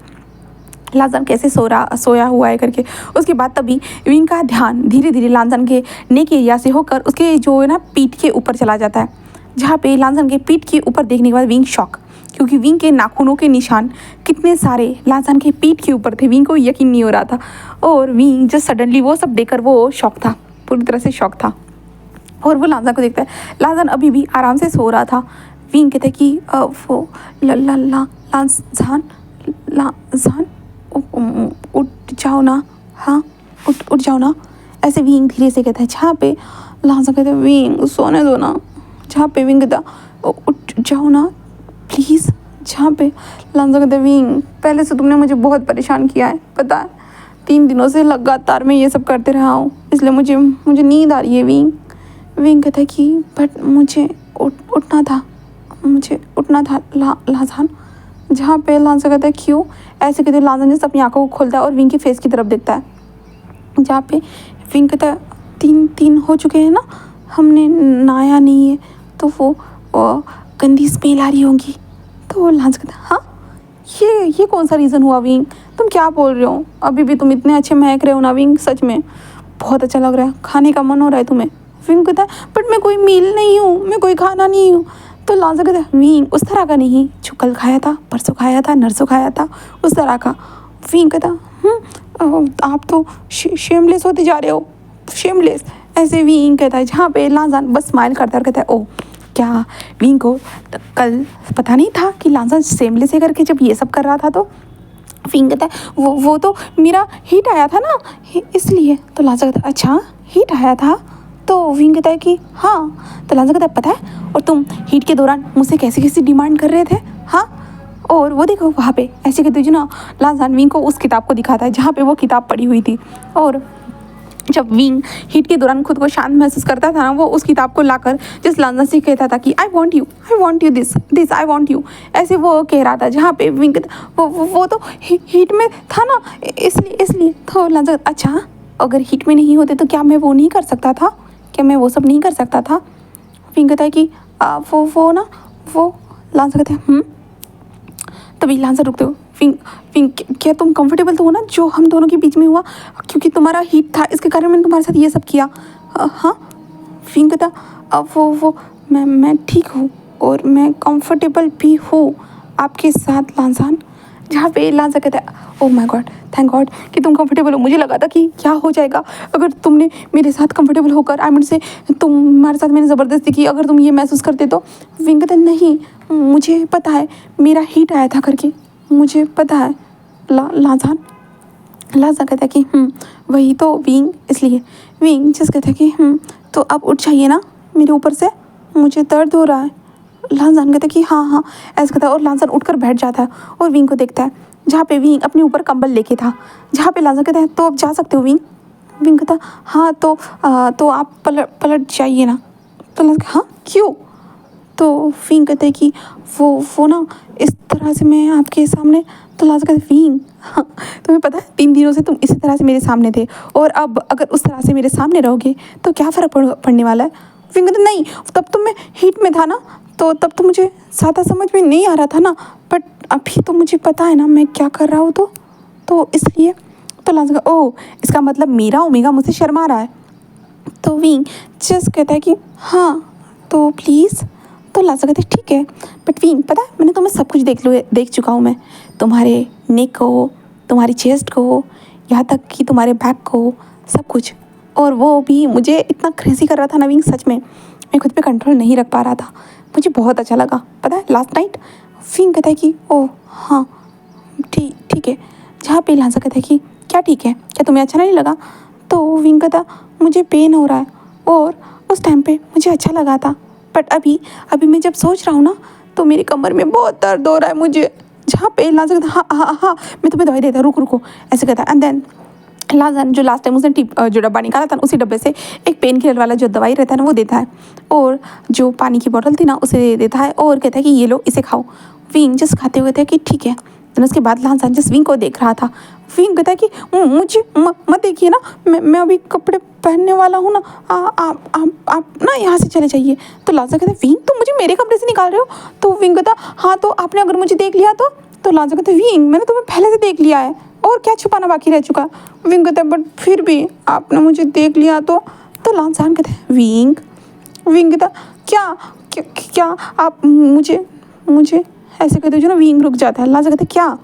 लांजन कैसे सोया हुआ है करके। उसके बाद तभी विंग का ध्यान धीरे धीरे लांजन के नेक एरिया से होकर उसके जो है ना पीठ के ऊपर चला जाता है। जहाँ पे लांजन के पीठ के ऊपर देखने के बाद विंग शॉक, क्योंकि विंग के नाखूनों के निशान कितने सारे लांजन के पीठ के ऊपर थे। विंग को यकीन नहीं हो रहा था और विंग जस्ट सडनली वो सब देखकर वो शॉक था, पूरी तरह से शॉक था और वो लांजन को देखता है। लांजन अभी भी आराम से सो रहा था। विंग कहते कि वो लांजन उठ जाओ ना, हाँ उठ जाओ ना, ऐसे विंग धीरे से कहता है। जहाँ पे लांजन कहते हैं विंग सोने दो ना, जहाँ पे विंग कहता उठ जाओ ना प्लीज़, जहाँ पे लांजन कहते हैं विंग पहले से तुमने मुझे बहुत परेशान किया है, पता है 3 दिनों से लगातार मैं ये सब करते रहा हूँ, इसलिए मुझे नींद आ रही है। विंग कहता है कि बट मुझे उठना था लांजन। जहाँ पे लांजन कहता है क्यों, ऐसे कहते लांजन जैसे अपनी आंखों को खोलता है और विंग की फेस की तरफ देखता है। जहाँ पे विंग कहता है 3 हो चुके हैं ना, हमने नहाया नहीं है, तो वो गंदी स्मेल आ रही होंगी। तो लांजन कहता है हाँ, ये कौन सा रीज़न हुआ विंग, तुम क्या बोल रहे हो, अभी भी तुम इतने अच्छे महक रहे हो ना विंग, सच में बहुत अच्छा लग रहा है, खाने का मन हो रहा है तुम्हें। विंग कहता है बट मैं कोई मील नहीं हूँ, मैं कोई खाना नहीं हूँ। तो लांजन कहता है विंग उस तरह का नहीं, जो कल खाया था, परसों खाया था, नरसों खाया था, उस तरह का। विंग कहता आप तो शेमलेस होते जा रहे हो, शेमलेस, ऐसे विंग कहता है। जहाँ पे लांजन बस स्माइल करता है और कहता है ओ क्या विंग को कल पता नहीं था कि लांजन शेमलेस है करके, जब ये सब कर रहा था। तो विंग कहता है वो तो मेरा हीट आया था ना इसलिए। तो लांजन कहता है अच्छा हीट आया था, तो विंग कहता है कि हाँ। तो लांजन कहता है पता है, और तुम हीट के दौरान मुझसे कैसी कैसी डिमांड कर रहे थे, हाँ। और वो देखो वहाँ पे ऐसे कहते जो ना लांजन विंग को उस किताब को दिखाता है जहाँ पे वो किताब पढ़ी हुई थी। और जब विंग हीट के दौरान खुद को शांत महसूस करता था ना, वो उस किताब को लाकर जिस लांजन से कहता था कि I want you this I want you, ऐसे वो कह रहा था। जहाँ पे विंग वो तो हीट में था ना इसलिए। तो लांजन अच्छा अगर हीट में नहीं होते तो क्या मैं वो नहीं कर सकता था, क्या मैं वो सब नहीं कर सकता था। विंग कहता है कि वो लांजन कहते हैं तभी लांजन रुकते हो। विंग विंग क्या तुम कंफर्टेबल तो हो ना जो हम दोनों के बीच में हुआ, क्योंकि तुम्हारा हीट था इसके कारण मैंने तुम्हारे साथ ये सब किया। हाँ विंग कहता अब वो मैं ठीक हूँ और मैं कंफर्टेबल भी हूँ आपके साथ लांसान। जहाँ पे लांसा कहता है oh my God, thank God कि तुम कंफर्टेबल हो। मुझे लगा था कि क्या हो जाएगा अगर तुमने मेरे साथ कंफर्टेबल होकर, आई मीन से तुम्हारे साथ मैंने ज़बरदस्ती की, अगर तुम ये महसूस करते तो। विंग कहता नहीं मुझे पता है मेरा हीट आया था करके, मुझे पता है लांसान। लांसा कहता है कि वही तो विंग, इसलिए विंग जिस कहता है कि तो अब उठ जाइए ना मेरे ऊपर से, मुझे दर्द हो रहा है। लांसान कहता है कि हाँ ऐसा कहता है और लांसान उठकर बैठ जाता है और विंग को देखता है जहाँ पे विंग अपने ऊपर कंबल लेके था। जहाँ पे लांसान कहता है तो अब जा सकते हो विंग। विंग कहता हाँ तो आप पलट जाइए ना। तो लांसान हाँ क्यों। तो विंग कहते हैं कि वो ना इस तरह से मैं आपके सामने। तो लांसान कहते विंग हाँ तुम्हें पता है 3 दिनों से तुम इसी तरह से मेरे सामने थे और अब अगर उस तरह से मेरे सामने रहोगे तो क्या फ़र्क पड़ने वाला है। विंग कहते नहीं तब तो मैं हीट में था ना, तो तब तो मुझे ज़्यादा समझ में नहीं आ रहा था ना, बट अभी तो मुझे पता है ना मैं क्या कर रहा हूँ तो इसलिए। तो लांसान का ओह इसका मतलब मेरा ओमेगा मुझसे शर्मा रहा है। तो विंग जस्ट कहता है कि हाँ तो प्लीज़। तो लांसान कहते ठीक है बट विंग पता है मैंने तुम्हें सब कुछ देख चुका हूँ मैं, तुम्हारे नेक को, तुम्हारी चेस्ट को, यहाँ तक कि तुम्हारे बैक को, सब कुछ। और वो भी मुझे इतना क्रेजी कर रहा था ना विंग, सच में मैं खुद पे कंट्रोल नहीं रख पा रहा था। मुझे बहुत अच्छा लगा पता है लास्ट नाइट। विंग कहता है कि ओह हाँ ठीक है। जहाँ पे लांसान कहता है कि क्या ठीक है, क्या तुम्हें अच्छा नहीं लगा। तो विंग कहता मुझे पेन हो रहा है और उस टाइम पे मुझे अच्छा लगा था, बट अभी मैं जब सोच रहा हूँ ना तो मेरी कमर में बहुत दर्द हो रहा है मुझे। जहाँ पे लांसान कहता हाँ मैं तुम्हें दवाई देता, रुको ऐसे कहता। एंड देन लांसान जो लास्ट टाइम उसने जो डब्बा निकाला था उसी डब्बे से एक पेन किलर वाला जो दवाई रहता है ना वो देता है, और जो पानी की बोतल थी ना उसे दे देता है और कहता है कि ये लो इसे खाओ। विंग जस्ट खाते हुए थे कि ठीक है। देन उसके बाद लांसान जस्ट विंग को देख रहा था। विंग कहता है कि मुझे मत देखिए ना, मैं अभी कपड़े पहनने वाला हूँ ना, आप ना यहाँ से चले जाइए। तो लांसान कहता है विंग तुम मुझे मेरे कपड़े से निकाल रहे हो। तो विंग कहता हाँ तो आपने अगर मुझे देख लिया तो लांसान कहता विंग मैंने तुम्हें पहले से देख लिया है और क्या छुपाना बाकी रह चुका। विंग कहता है बट फिर भी आपने मुझे देख लिया तो लांसान कहता है विंग कहता क्या आप मुझे ऐसे कहते हो जो ना। विंग रुक जाता है। लांसान कहता है क्या।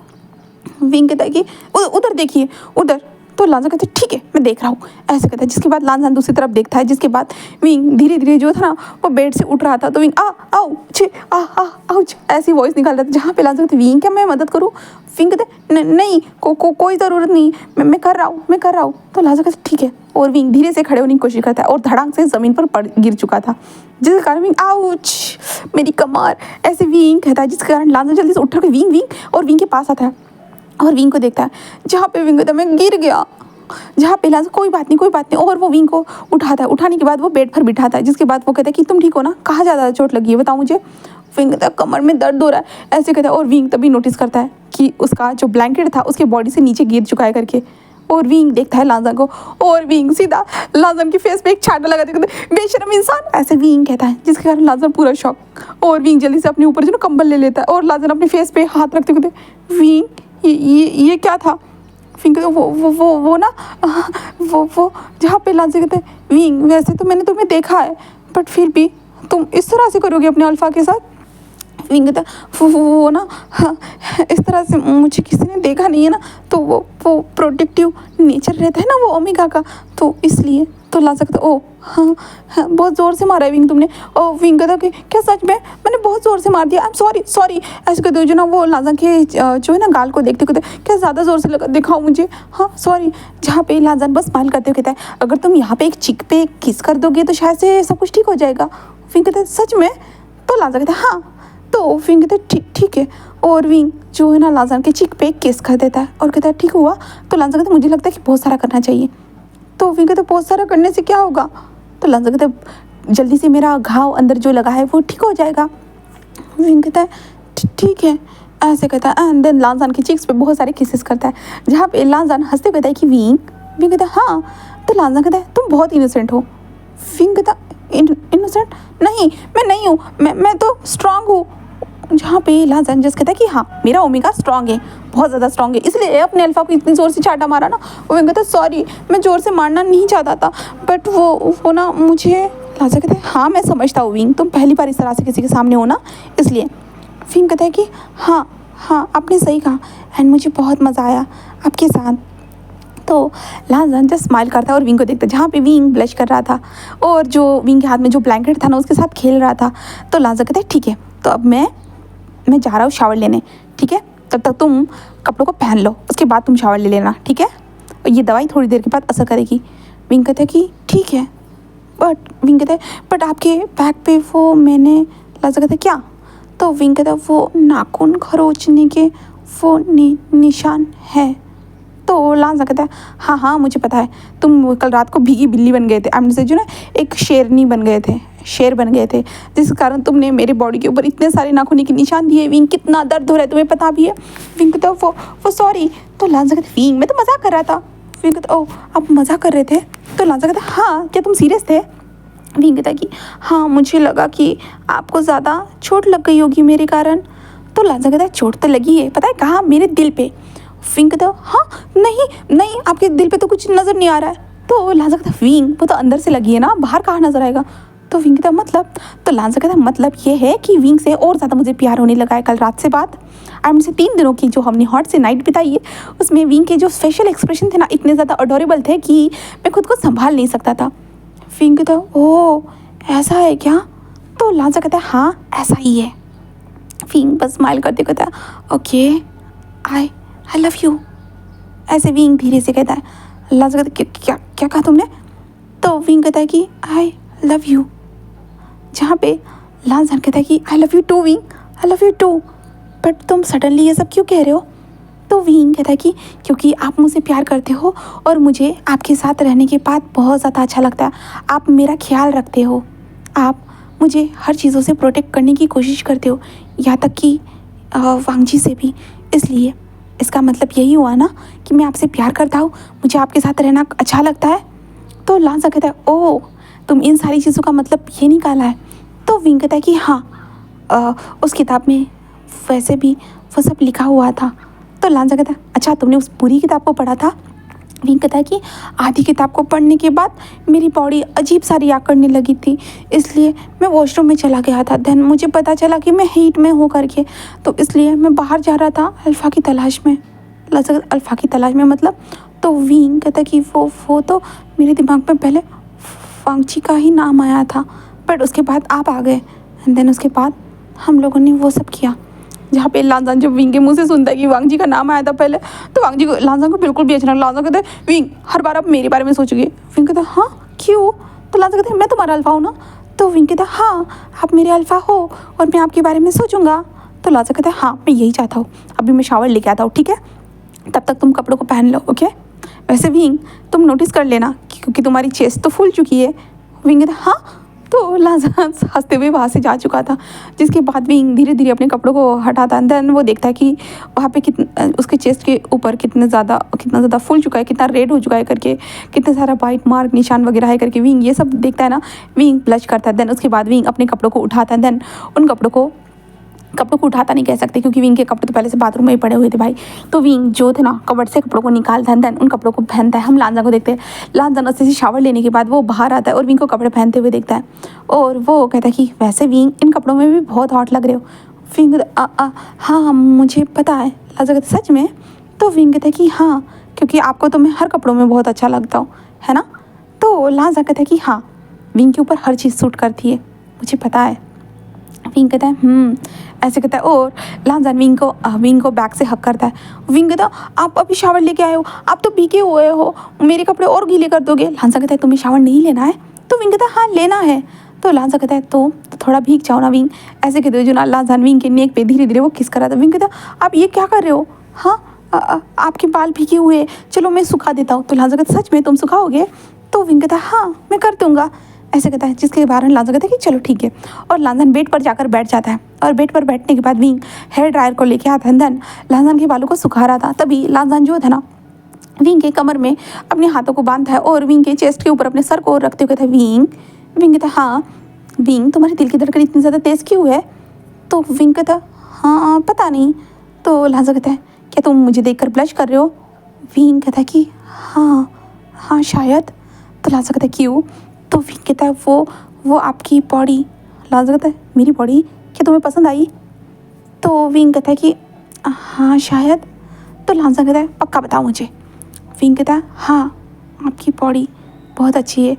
विंग कहता है कि उधर देखिए उधर। तो लांसान कहता है ठीक है मैं देख रहा हूँ ऐसे कहता है। जिसके बाद लांसान दूसरी तरफ देखता है, जिसके बाद विंग धीरे धीरे जो था ना वो बेड से उठ रहा था। तो विंग आउच ऐसी वॉइस निकाल रहा था। जहाँ पे लांसान कहता है विंग क्या मैं मदद करूँ। विंग कहते नहीं कोई ज़रूरत नहीं, मैं कर रहा हूँ। तो लांसान कहता ठीक है और विंग धीरे से खड़े होने की कोशिश करता है और धड़ाम से ज़मीन पर गिर चुका था, जिसके कारण विंग आउच मेरी कमर ऐसे विंग कहता है। जिसके कारण लांसान जल्दी से उठ कर विंग और विंग के पास आता है और विंग को देखता है। जहाँ पे विंग कहता है मैं गिर गया। जहाँ पे लांसान कोई बात नहीं और वो विंग को उठाता है। उठाने के बाद वो बेड पर बिठाता है। जिसके बाद वो कहता है कि तुम ठीक हो ना, कहाँ ज़्यादा चोट लगी है बताओ मुझे। विंग कहता है कमर में दर्द हो रहा है ऐसे कहता है। और विंग तभी नोटिस करता है कि उसका जो ब्लैंकेट था उसके बॉडी से नीचे गिर चुका है करके। और विंग देखता है लांसान को और विंग सीधा लांसान की फेस पे एक छाता लगा देता है बेशरम इंसान ऐसे विंग कहता है। जिसके कारण लांसान पूरा शॉक और विंग जल्दी से अपने ऊपर जो ना कंबल ले लेता है और लांसान अपने फेस पे हाथ रखते कहते विंग ये क्या था। विंग कहते वो ना वो जहाँ पे लांसान कहते हैं विंग वैसे तो मैंने तुम्हें देखा है बट फिर भी तुम इस तरह से करोगे अपने अल्फा के साथ। विंग कहता वो ना इस तरह से मुझे किसी ने देखा नहीं है ना, तो वो प्रोटेक्टिव नेचर रहता है ना वो ओमेगा का, तो इसलिए। तो लांसान कहता ओ हाँ बहुत ज़ोर से मारा है विंग तुमने। और विंग कहता कि क्या सच में मैंने बहुत ज़ोर से मार दिया, आई एम सॉरी ऐसे कहते हो जो ना। वो लांसान के जो है ना गाल को देखते कहते क्या ज़्यादा ज़ोर से लगा दिखाओ मुझे, हाँ सॉरी। जहाँ पे लांसान बस स्माइल करते हुए कहता है अगर तुम यहाँ पे एक चिक पे किस कर दोगे तो शायद से सब कुछ ठीक हो जाएगा। विंग कहता है सच में। तो लांसान कहता है हाँ। तो विंग कहता है ठीक है। और विंग जो है ना लांसान के चिक पे एक किस कर देता है और कहता है ठीक हुआ। तो लांसान कहता है मुझे लगता है कि बहुत सारा करना चाहिए। तो विंग कहता है बहुत सारा करने से क्या होगा। तो लांसान कहता है जल्दी से मेरा घाव अंदर जो लगा है वो ठीक हो जाएगा। विंग कहता है ठीक है ऐसे कहता है। एंड देन लांसान के चिक्स पे बहुत सारे किसेस करता है। जहाँ पे लांसान हंसते कहता है कि विंग कहता है हाँ। तो लांसान कहता है तुम बहुत इनोसेंट हो। विंग कहता इनोसेंट नहीं मैं नहीं हूँ, मैं तो स्ट्रांग हूँ। जहाँ पे लांसान जस्ट कहता है कि हाँ मेरा ओमेगा स्ट्रांग है बहुत ज़्यादा स्ट्रॉन्ग है, इसलिए अपने अल्फा को इतनी ज़ोर से चाटा मारा ना। वो विंग कहता है सॉरी, मैं ज़ोर से मारना नहीं चाहता था, बट वो ना मुझे। लाजा कहते हैं हाँ मैं समझता हूँ विंग, तुम पहली बार इस तरह से किसी के सामने हो ना, इसलिए। विंग कहता है कि हाँ हाँ आपने सही कहा, एंड मुझे बहुत मज़ा आया आपके साथ। तो लाजन जस्ट स्माइल करता है और विंग को देखता है, जहाँ पे विंग ब्लश कर रहा था और जो विंग के हाथ में जो ब्लैंकेट था ना उसके साथ खेल रहा था। तो लाजा कहता है ठीक है, तो अब मैं जा रहा हूँ शावर लेने, ठीक है, तब तक तुम कपड़ों को पहन लो, उसके बाद तुम शावर ले लेना, ठीक है, और ये दवाई थोड़ी देर के बाद असर करेगी। विंग कहता है कि ठीक है, बट विंग कहता है बट आपके बैग पे वो मैंने। लाजा कहता है क्या? तो विंग कहता है वो नाखून खरोचने के वो निशान है। तो लाजा कहता है हाँ हाँ मुझे पता है, तुम कल रात को भीगी बिल्ली बन गए थे, आपने से जो ना एक शेरनी बन गए थे, शेर बन गए थे, जिस कारण तुमने मेरे बॉडी के ऊपर इतने सारे नाखून के निशान दिए। विंग कितना दर्द हो रहा है तुम्हें पता भी है। विंग कहता है वो सॉरी। तो लाजा कहता है विंग मैं तो मजाक कर रहा था। विंग कहता ओह आप मजाक कर रहे थे? तो लाजा कहता है हाँ क्या तुम सीरियस थे? विंग कहता है कि हाँ मुझे लगा कि आपको ज़्यादा चोट लग गई होगी मेरे कारण। तो लाजा कहता है चोट तो लगी है, पता है कहाँ? मेरे दिल पे। विंग कहता है हाँ नहीं आपके दिल पे तो कुछ नज़र नहीं आ रहा है। तो लाजा कहता है विंग वो तो अंदर से लगी है ना, बाहर कहाँ नजर आएगा? तो विंग कहता है मतलब? तो लाजा कहता है मतलब ये है कि विंग से और ज़्यादा मुझे प्यार होने लगा है कल रात से बाद। एंड मुझसे 3 दिनों की जो हमने हॉट से नाइट बिताई है उसमें विंग के जो फेशियल एक्सप्रेशन थे ना इतने ज़्यादा अडोरेबल थे कि मैं खुद को संभाल नहीं सकता था। विंग कहता है ओह ऐसा है क्या? तो लाजा कहता है हाँ ऐसा ही है। विंग बस स्माइल करते कहता है ओके आई लव यू, ऐसे विंग धीरे से कहता है। लाजा कहता है क्या क्या कहा तुमने? तो विंग कहता है कि आई लव यू, जहाँ पे लाजा कहता है कि I love you too wing, I love you too, but तुम सडनली ये सब क्यों कह रहे हो? तो विंग कहता है कि क्योंकि आप मुझसे प्यार करते हो और मुझे आपके साथ रहने के बाद बहुत ज़्यादा अच्छा लगता है। आप मेरा ख्याल रखते हो, आप मुझे हर चीज़ों से प्रोटेक्ट करने की कोशिश करते हो, यहाँ तक कि वांगजी से भी। इसलिए इसका मतलब यही हुआ ना कि मैं आपसे प्यार करता हूँ, मुझे आपके साथ रहना अच्छा लगता है। तो लाजा कहता है ओह तुम इन सारी चीज़ों का मतलब ये निकाला है। तो विंग कहता है कि हाँ उस किताब में वैसे भी वो सब लिखा हुआ था। तो लाजा कहता है अच्छा तुमने उस पूरी किताब को पढ़ा था? विंग कहता है कि आधी किताब को पढ़ने के बाद मेरी बॉडी अजीब सा रिएक्ट करने लगी थी, इसलिए मैं वॉशरूम में चला गया था। देन मुझे पता चला कि मैं हीट में हो करके, तो इसलिए मैं बाहर जा रहा था अल्फ़ा की तलाश में। लाजा अल्फ़ा की तलाश में मतलब? तो विंग कहता है कि वो तो मेरे दिमाग में पहले वांगजी का ही नाम आया था, बट उसके बाद आप आ गए, एंड देन उसके बाद हम लोगों ने वो सब किया। जहाँ पे लाजा जब विंग के मुंह से सुनता है कि वांगजी का नाम आया था पहले, तो वांगजी को लाजा को बिल्कुल भी अच्छा नहीं। लाजा कहते हैं विंग हर बार आप मेरे बारे में सोचोगे। विंग कहता है हाँ क्यों? तो लाजा कहते हैं मैं तुम्हारा अल्फ़ा हूँ ना। तो विंग कहता है हाँ आप मेरे अल्फ़ा हो और मैं आपके बारे में सोचूंगा। तो लाजा कहता है हाँ मैं यही चाहता हूँ, अभी मैं शावर लेके आता हूँ, ठीक है, तब तक तुम कपड़ों को पहन लो, ओके। वैसे विंग तुम नोटिस कर लेना क्योंकि तुम्हारी चेस्ट तो फूल चुकी है। विंग कहता है हाँ। तो लाजा हंसते हुए वहाँ से जा चुका था, जिसके बाद विंग धीरे धीरे अपने कपड़ों को हटाता है। देन वो देखता है कि वहाँ पे उसके चेस्ट के ऊपर कितना ज़्यादा फूल चुका है, कितना रेड हो चुका है करके, कितने सारा वाइट मार्क निशान वगैरह है करके। विंग ये सब देखता है ना, विंग ब्लश करता है। देन उसके बाद विंग अपने कपड़ों को उठाता है। देन उन कपड़ों को उठाता नहीं कह सकते क्योंकि विंग के कपड़े तो पहले से बाथरूम में ही पड़े हुए थे भाई। तो विंग जो थे ना कबर्ड से कपड़ों को निकालता है, देन उन कपड़ों को पहनता है। हम लांजा को देखते हैं, लांजा अच्छे से शावर लेने के बाद वो बाहर आता है और विंग को कपड़े पहनते हुए देखता है और वो कहता है कि वैसे विंग इन कपड़ों में भी बहुत हॉट लग रहे हो। विंग हाँ मुझे पता है। लांजा कहता है सच में? तो विंग कहता है कि हाँ क्योंकि आपको तो मैं हर कपड़ों में बहुत अच्छा लगता हूँ, है ना। तो लांजा कहता है कि हाँ विंग के ऊपर हर चीज़ सूट करती है, मुझे पता है। विंग कहता है ऐसे कहता है और लांजा विंग को बैक से हक करता है। विंग कहता है आप अभी शावर लेके आए हो, आप तो भीगे हुए हो, मेरे कपड़े और गीले कर दोगे। लांजा कहता है तुम्हें शावर नहीं लेना है? तो विंग कहता है हाँ लेना है। तो लांजा कहता है तो थोड़ा भीग जाओ ना विंग, ऐसे कहते हुए जो ना लांजा विंग के नेक पे धीरे धीरे वो किस कर रहा था। विंग कहता है आप ये क्या कर रहे हो? हाँ आपके बाल भीगे हुए, चलो मैं सुखा देता हूँ। तो लांजा कहता है सच में तुम सुखाओगे? तो विंग कहता है हाँ मैं कर दूँगा, ऐसे कहता है, जिसके कारण लांजा कहता है कि चलो ठीक है। और लांजन बेड पर जाकर बैठ जाता है और बेड पर बैठने के बाद विंग हेयर ड्रायर को लेके आता है। देन लांजन के बालों को सुखा रहा था, तभी लांजन जो था ना विंग के कमर में अपने हाथों को बांधा है और विंग के चेस्ट के ऊपर अपने सर को रखते हुए कहता है विंग कहता है हाँ विंग तुम्हारी दिल की धड़कन इतनी ज़्यादा तेज़ क्यों है? तो विंग कहता हाँ पता नहीं। तो लांजा कहता है क्या तुम मुझे देखकर ब्लश कर रहे हो? विंग कहता है कि हाँ हाँ शायद। तो लांजा कहता है क्यों? तो विंग कहता है वो आपकी बॉडी। लांजा कहता है मेरी बॉडी क्या तुम्हें पसंद आई? तो विंग कहता है कि हाँ शायद। तो लांजा कहता है पक्का बताओ मुझे। विंग कहता है हाँ आपकी बॉडी बहुत अच्छी है,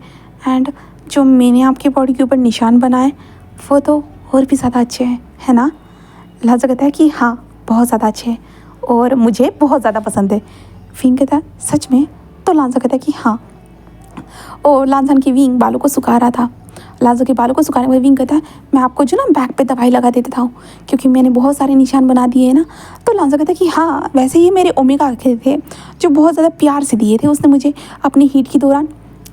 एंड जो मैंने आपकी बॉडी के ऊपर निशान बनाए वो तो और भी ज़्यादा अच्छे हैं, है ना? लांजा कहता है कि हाँ बहुत ज़्यादा अच्छे हैं और मुझे बहुत ज़्यादा पसंद है। विंग कहता है सच में? तो लांजा कहता है कि हाँ। और लांजा की विंग बालों को सुखा रहा था। लांजा के बालों को सुखाने के बाद विंग कहता है मैं आपको जो ना बैक पे दवाई लगा देता था क्योंकि मैंने बहुत सारे निशान बना दिए हैं ना। तो लांजा कहता है कि हाँ वैसे ये मेरे ओमेगा के थे जो बहुत ज़्यादा प्यार से दिए थे उसने मुझे अपनी हीट के दौरान।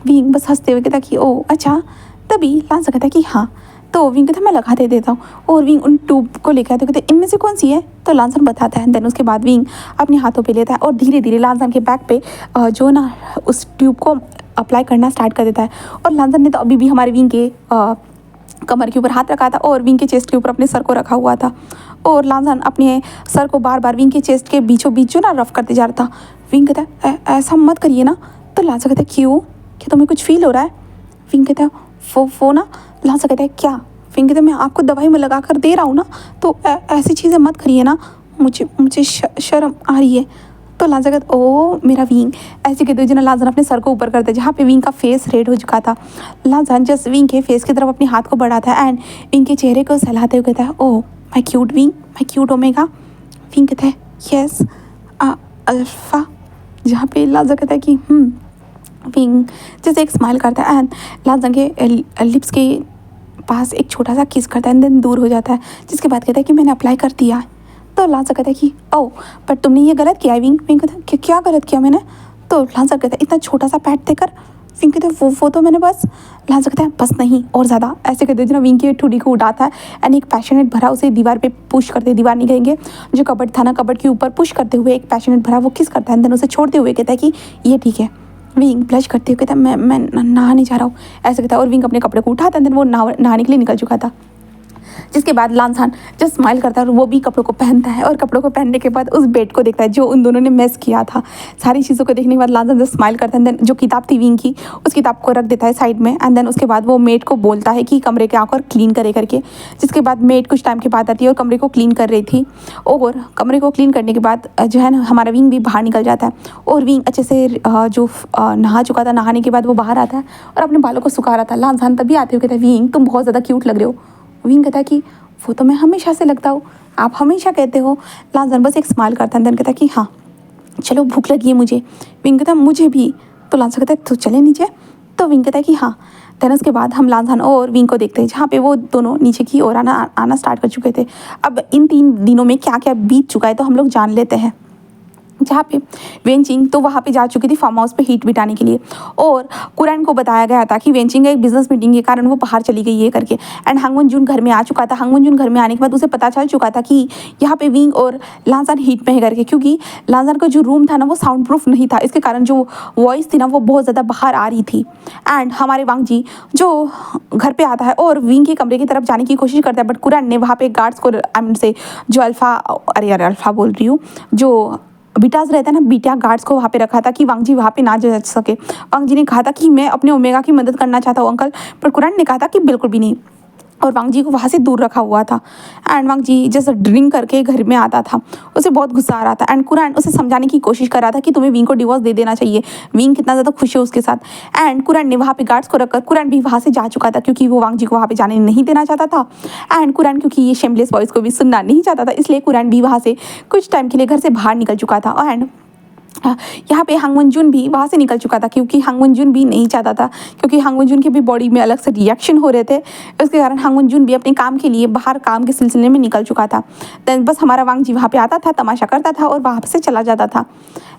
विंग बस हंसते हुए कहता कि ओ अच्छा। तभी लांजा कहता है कि हाँ। तो विंग कहता मैं लगा दे देता हूँ, और विंग उन ट्यूब को लेकर आते कहते इनमें से कौन सी है? तो लांजा बताता है। देन उसके बाद विंग अपने हाथों पे लेता है और धीरे धीरे लांजा के बैक पे जो ना उस ट्यूब को अप्लाई करना स्टार्ट कर देता है। और लांजा ने तो अभी भी हमारे विंग के कमर के ऊपर हाथ रखा था और विंग के चेस्ट के ऊपर अपने सर को रखा हुआ था, और लांजा अपने सर को बार बार विंग के चेस्ट के बीचों बीच जो ना रफ करते जा रहा था। विंग कहता है ऐसा मत करिए ना। तो लांजा कहता है क्यों, क्या तुम्हें कुछ फील हो रहा है? विंग कहता है वो ना। लांजा कहता है क्या? विंग कहता है मैं आपको दवाई में लगा कर दे रहा हूँ ना, तो ऐसी चीज़ें मत करिए ना, मुझे शर्म आ रही है। तो लांजा कहता ओ मेरा विंग। ऐसे कहते हुए जना लांजा अपने सर को ऊपर करता है जहाँ पे विंग का फेस रेड हो चुका था। लांजा जस्ट विंग के फेस की तरफ अपने हाथ को बढ़ाता है एंड विंग के चेहरे को सहलाते हुए कहता है oh my cute wing, my cute omega. Wing कहता है यस अल्फा। जहाँ पे लांजा कहता है कि विंग जैसे एक स्माइल करता है एंड लांजा के लिप्स के पास एक छोटा सा किस करता है एंड देन दूर हो जाता है, जिसके बाद कहता है कि मैंने अप्लाई कर दिया। तो लांजा कहता है कि ओ पर तुमने ये गलत किया है। विंग कहता है क्या गलत किया मैंने? तो लांजा कहता है इतना छोटा सा पैट देकर। विंग कहते हैं वो तो मैंने बस। लांजा कहता है बस नहीं और ज़्यादा। ऐसे कहते हैं विंग की ठुडी को उठाता है एंड एक पैशनेट भरा उसे दीवार पे पुश करते, दीवार नहीं कहेंगे, जो कबर्ड था ना कबर्ड के ऊपर पुश करते हुए एक पैशनेट भरा वो किस करता है, देन उसे छोड़ते हुए कहता है कि ये ठीक है। विंग ब्लश करते हुए कहता है मैं नहाने जा रहा हूँ, ऐसे कहता है, और विंग अपने कपड़े को उठाता है, देन वो नहाने के लिए निकल चुका था। जिसके बाद लांजा जस्ट स्माइल करता है और वो भी कपड़ों को पहनता है, और कपड़ों को पहनने के बाद उस बेड को देखता है जो उन दोनों ने मेस किया था। सारी चीज़ों को देखने के बाद लांजा जस्ट स्माइल करता है, देन जो किताब थी विंग की उस किताब को रख देता है साइड में, एंड देन उसके बाद वो मेड को बोलता है कि कमरे के आकर क्लीन करे करके। जिसके बाद मेड कुछ टाइम के बाद आती है और कमरे को क्लीन कर रही थी, और कमरे को क्लीन करने के बाद जो है ना हमारा विंग भी बाहर निकल जाता है, और विंग अच्छे से जो नहा चुका था, नहाने के बाद वो बाहर आता है और अपने बालों को सुखा रहा था। लांजा तभी आते हुए कहता है विंग तुम बहुत ज़्यादा क्यूट लग रहे हो। विंग कहता है कि वो तो मैं हमेशा से लगता हूँ, आप हमेशा कहते हो। लांजा बस एक स्माइल करता है, देन कहता है कि हाँ चलो भूख लगी है मुझे। विंग कहता है मुझे भी। तो लांजा कहता है तो चले नीचे। तो विंग कहता है कि हाँ। देन उसके बाद हम लांजा और विंग को देखते हैं जहाँ पे वो दोनों नीचे की ओर आना स्टार्ट कर चुके थे। अब इन 3 दिनों में क्या क्या बीत चुका है तो हम लोग जान लेते हैं। जहाँ पे वेंचिंग तो वहाँ पे जा चुकी थी फार्म हाउस पे हीट बिटाने के लिए, और कुरैन को बताया गया था कि वेंचिंग का एक बिजनेस मीटिंग के कारण वो बाहर चली गई है करके। एंड हांगवन जून घर में आ चुका था। हांगवन जून घर में आने के बाद उसे पता चल चुका था कि यहाँ पे विंग और लांजा हीट में है करके, क्योंकि लांजा का जो रूम था ना वो साउंड प्रूफ नहीं था, इसके कारण जो वॉइस थी ना वो बहुत ज़्यादा बाहर आ रही थी। एंड हमारे वांग जी जो घर पे आता है और विंग के कमरे की तरफ जाने की कोशिश करता है, बट कुरैन ने वहाँ पे गार्ड्स को से जो अल्फ़ा बोल रही हूँ, जो बीटाज रहता है ना, बीटा गार्ड्स को वहाँ पे रखा था कि वांग जी वहाँ पे ना जा सके। वांग जी ने कहा था कि मैं अपने ओमेगा की मदद करना चाहता हूँ अंकल, पर कुरैन ने कहा था कि बिल्कुल भी नहीं, और वांग जी को वहाँ से दूर रखा हुआ था। एंड वांग जी जैसे ड्रिंक करके घर में आता था, उसे बहुत गुस्सा आ रहा था, एंड कुरैन उसे समझाने की कोशिश कर रहा था कि तुम्हें विंग को डिवोर्स दे देना चाहिए, विंग कितना ज़्यादा खुश है उसके साथ। एंड कुरैन ने वहाँ पे गार्ड्स को रखकर कुरैन भी वहाँ से जा चुका था, क्योंकि वो वांग जी को वहाँ पे जाने नहीं देना चाहता था। एंड कुरैन क्योंकि ये शेमलेस वॉइस को भी सुनना नहीं चाहता था, इसलिए कुरैन भी वहाँ से कुछ टाइम के लिए घर से बाहर निकल चुका था। एंड यहाँ पे हांगवन जून भी वहाँ से निकल चुका था, क्योंकि हांगवन जून भी नहीं चाहता था, क्योंकि हांगवन जून की भी बॉडी में अलग से रिएक्शन हो रहे थे, उसके कारण हांगवन जून भी अपने काम के लिए बाहर काम के सिलसिले में निकल चुका था। देन बस हमारा वांग जी वहाँ पे आता था, तमाशा करता था और वहाँ से चला जाता था।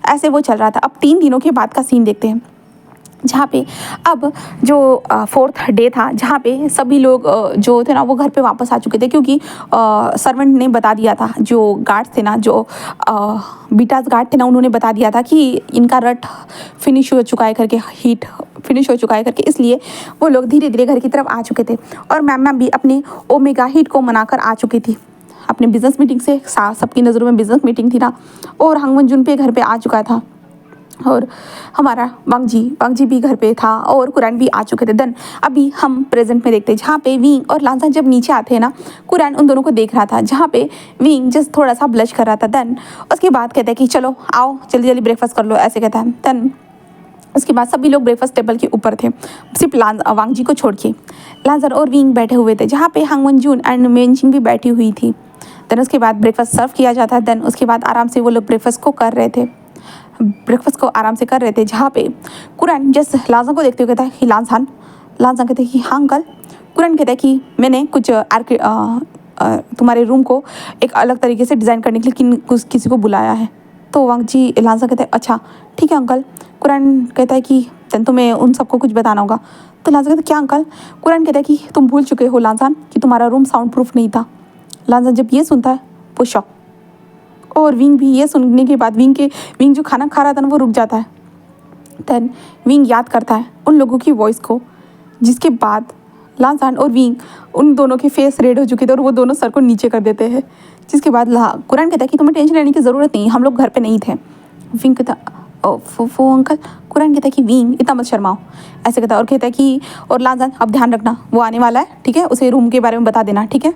ऐसे वो चल रहा था। अब 3 दिनों के बाद का सीन देखते हैं, जहाँ पे अब जो 4th डे था, जहाँ पे सभी लोग जो थे ना वो घर पे वापस आ चुके थे, क्योंकि सर्वेंट ने बता दिया था, जो गार्ड्स थे ना, जो बीटास गार्ड थे ना, उन्होंने बता दिया था कि इनका रट फिनिश हो चुका है करके, हीट फिनिश हो चुका है करके, इसलिए वो लोग धीरे धीरे घर की तरफ आ चुके थे। और मैम भी अपनी ओमेगा हीट को मनाकर आ चुकी थी। अपने बिजनेस मीटिंग से, सबकी नज़रों में बिजनेस मीटिंग थी ना, और हांग वनजून पे घर पे आ चुका था, और हमारा वांग जी भी घर पे था, और कुरैन भी आ चुके थे। देन अभी हम प्रेजेंट में देखते हैं जहाँ पे विंग और लांसा जब नीचे आते हैं ना, कुरैन उन दोनों को देख रहा था, जहाँ पे विंग जस्ट थोड़ा सा ब्लश कर रहा था। देन उसके बाद कहते हैं कि चलो आओ जल्दी जल्दी ब्रेकफास्ट कर लो, ऐसे कहता है। देन उसके बाद सभी लोग ब्रेकफास्ट टेबल के ऊपर थे, सिर्फ वांग जी को छोड़ के। लांजर और विंग बैठे हुए थे, जहाँ पे हांग वनजून एंड मेनजिंग भी बैठी हुई थी। देन उसके बाद ब्रेकफास्ट सर्व किया जाता है। देन उसके बाद आराम से वो लोग ब्रेकफास्ट को आराम से कर रहे थे, जहाँ पे कुरैन जस्ट लांसा को देखते हुए कहता है कि लांसा कहते हैं कि हाँ अंकल। कुरैन कहता है कि मैंने कुछ तुम्हारे रूम को एक अलग तरीके से डिज़ाइन करने के लिए किसी को बुलाया है। तो वांग जी लांसा कहते हैं अच्छा ठीक है अंकल। कुरैन कहता है कि देन तुम्हें उन सबको कुछ बताना होगा। तो लांसा कहता है क्या अंकल। कुरैन कहता है कि तुम भूल चुके हो लांसान कि तुम्हारा रूम साउंड प्रूफ नहीं था। लांसा जब ये सुनता है वो शॉक, और विंग भी ये सुनने के बाद विंग जो खाना खा रहा था ना वो रुक जाता है। देन विंग याद करता है उन लोगों की वॉइस को, जिसके बाद लांसान और विंग उन दोनों के फेस रेड हो चुके थे और वो दोनों सर को नीचे कर देते हैं। जिसके बाद कुरैन कहता है कि तुम्हें टेंशन लेने की ज़रूरत नहीं, हम लोग घर पे नहीं थे। विंग कहता वो अंकल। कुरैन कहता है कि विंग इतना मत शर्माओ, ऐसे कहता है, और कहता है कि और लांसान अब ध्यान रखना वो आने वाला है, ठीक है, उसे रूम के बारे में बता देना, ठीक है।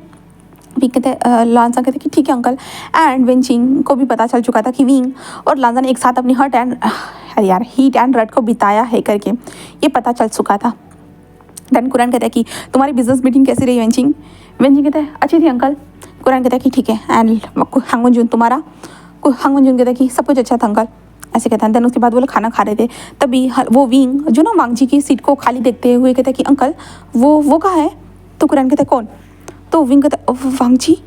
विंग कहते लांसा कहते कि ठीक है अंकल। एंड वेंचिंग को भी पता चल चुका था कि विंग और लांसा ने एक साथ अपनी हीट एंड रट को बिताया है करके ये पता चल चुका था। देन कुरैन कहता है कि तुम्हारी बिजनेस मीटिंग कैसी रही वेंचिंग। कहता है अच्छी थी अंकल। कुरैन कहता है कि ठीक है। एंड हांग वनजून कहता है कि सब कुछ अच्छा था अंकल, ऐसे कहता है। देन उसके बाद वो लोग खाना खा रहे थे, तभी वो विंग जो ना वांग जी की सीट को खाली देखते हुए कहता है कि अंकल वो कहाँ है। तो कुरैन कहता है कौन। तो विंग कहता है वांग जी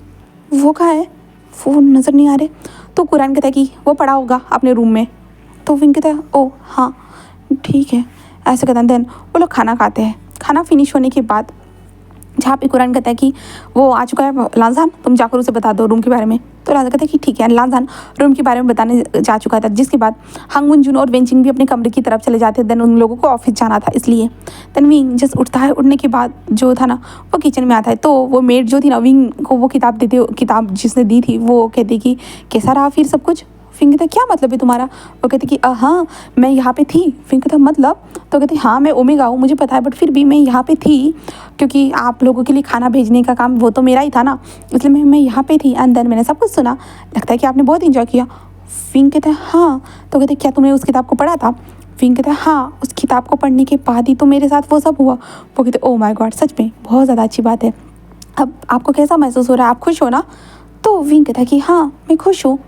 वो कहाँ है, वो नज़र नहीं आ रहे। तो कुरैन कहता है कि वो पड़ा होगा अपने रूम में। तो विंग कहता है ओ हाँ ठीक है, ऐसे कहता है। देन वो लोग खाना खाते हैं। खाना फिनिश होने के बाद जहाँ पे कुरैन कहता है कि वो आ चुका है लांसान, तुम जाकर उसे बता दो रूम के बारे में। तो लांसान कहता है कि ठीक है। लांसान रूम के बारे में बताने जा चुका था, जिसके बाद हांग वनजून और वेंचिंग भी अपने कमरे की तरफ चले जाते हैं। देन उन लोगों को ऑफिस जाना था इसलिए। देन विंग जस्ट उठता है, उठने के बाद जो था ना वो किचन में आता है। तो वो मेड जो थी ना विंग को वो किताब जिसने दी थी वो कहती कि कैसा रहा फिर सब कुछ। फिर कहता क्या मतलब है तुम्हारा। वो कहते कि हाँ मैं यहाँ पे थी। फिर कहता मतलब। तो कहते हाँ मैं ओमेगा हूँ मुझे पता है, बट फिर भी मैं यहाँ पे थी क्योंकि आप लोगों के लिए खाना भेजने का काम वो तो मेरा ही था ना, इसलिए मैं यहाँ पे थी। एंड देन मैंने सब कुछ सुना, लगता है कि आपने बहुत इंजॉय किया। फिर कहता है हाँ। तो कहते क्या तुमने उस किताब को पढ़ा था। फिर कहता है हाँ उस किताब को पढ़ने के बाद ही तो मेरे साथ वो सब हुआ। वो कहते ओ माय गॉड सच में बहुत ज़्यादा अच्छी बात है, अब आपको कैसा महसूस हो रहा है, आप खुश हो ना। तो विंग कहता है कि हाँ मैं खुश हूँ।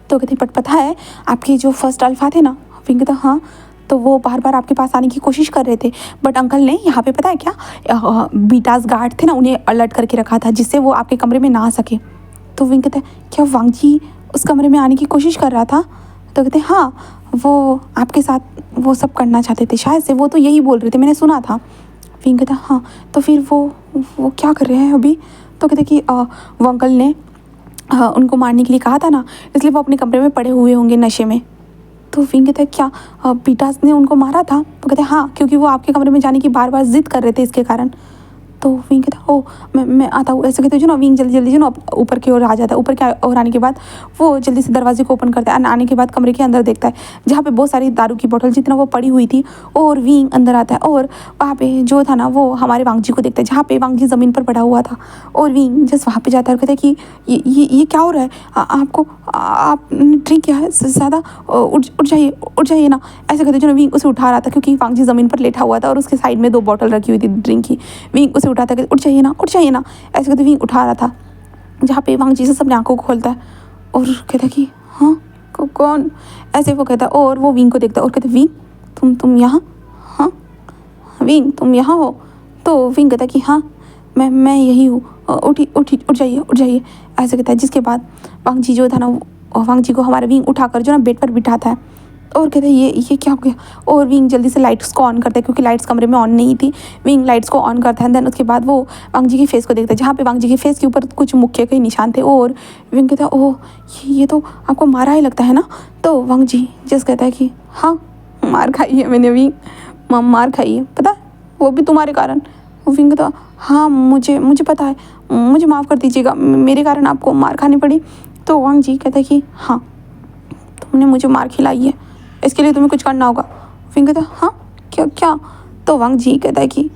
तो कहती बट पता है आपके जो फर्स्ट अल्फा थे ना। विंग कहता हाँ, तो वो बार बार आपके पास आने की कोशिश कर रहे थे, बट अंकल ने यहाँ पे पता है क्या बीटास गार्ड थे ना उन्हें अलर्ट करके रखा था जिससे वो आपके कमरे में ना आ सके। तो विंग कहता है क्या वांग जी उस कमरे में आने की कोशिश कर रहा था। तो कहते हाँ वो आपके साथ वो सब करना चाहते थे शायद से, वो तो यही बोल रहे थे मैंने सुना था। विंग कहता हाँ तो फिर वो क्या कर रहे हैं अभी। तो कहते कि वो अंकल ने उनको मारने के लिए कहा था ना, इसलिए वो अपने कमरे में पड़े हुए होंगे नशे में। तो विंग कहता है क्या पीटास ने उनको मारा था। तो कहते हाँ क्योंकि वो आपके कमरे में जाने की बार बार जिद कर रहे थे इसके कारण। तो विंग कहता ओ मैं आता हूँ, ऐसे कहते जो ना विंग जल्दी जल्दी जो ना ऊपर की ओर आ जाता है। ऊपर की ओर आने के बाद वो जल्दी से दरवाजे को ओपन करता है, आने के बाद कमरे के अंदर देखता है जहाँ पे बहुत सारी दारू की बोतल जितना वो पड़ी हुई थी। और विंग अंदर आता है और वहाँ पे जो था ना वो हमारे वांग जी को देखता है जहाँ पे वांग जी ज़मीन पर पड़ा हुआ था। और विंग जस्ट वहाँ पे जाता है और कहता है कि ये क्या हो रहा है, आपको आपने ड्रिंक किया है ज़्यादा, उठ जाइए ना। ऐसे कहते जो ना विंग उसे उठा रहा था क्योंकि वांग जी ज़मीन पर लेटा हुआ था और उसके साइड में 2 बोतल रखी हुई थी ड्रिंक की। विंग उसे उठाता है, उठ जाइए ना, ऐसे कहते विंग उठा रहा था। जहाँ पे वांग जी से सबने आंखों को खोलता है और कहता है कि हाँ कौन, ऐसे वो कहता है। और वो विंग को देखता है और कहता है विंग तुम यहाँ, हाँ विंग तुम यहाँ हो। तो विंग कहता है कि हाँ मैं यही हूँ, उठ जाइए ऐसे कहता है। जिसके बाद वांग जी जो था ना वांग जी को हमारा विंग उठाकर जो ना बेड पर बिठाता है और कहते हैं ये क्या हो गया। और विंग जल्दी से लाइट्स को ऑन करता है क्योंकि लाइट्स कमरे में ऑन नहीं थी। विंग लाइट्स को ऑन करता है। देन उसके बाद वो वांग जी के फेस को देखता है जहाँ पे वांग जी के फेस के ऊपर कुछ मुक्के के निशान थे। और विंग कहता है ओह ये तो आपको मारा ही लगता है ना। तो वांग जी जस्ट कहता है कि हाँ मार खाई है मैंने विंग, मार खाई है पता है, वो भी तुम्हारे कारण। विंग कहता हाँ मुझे मुझे पता है, मुझे माफ़ कर दीजिएगा, मेरे कारण आपको मार खानी पड़ी। तो वांग जी कहता है कि हाँ तुमने मुझे मार खिलाई है, इसके लिए तुम्हें कुछ करना होगा। विंग कहता है हाँ क्या क्या। तो वांग जी कहता है कि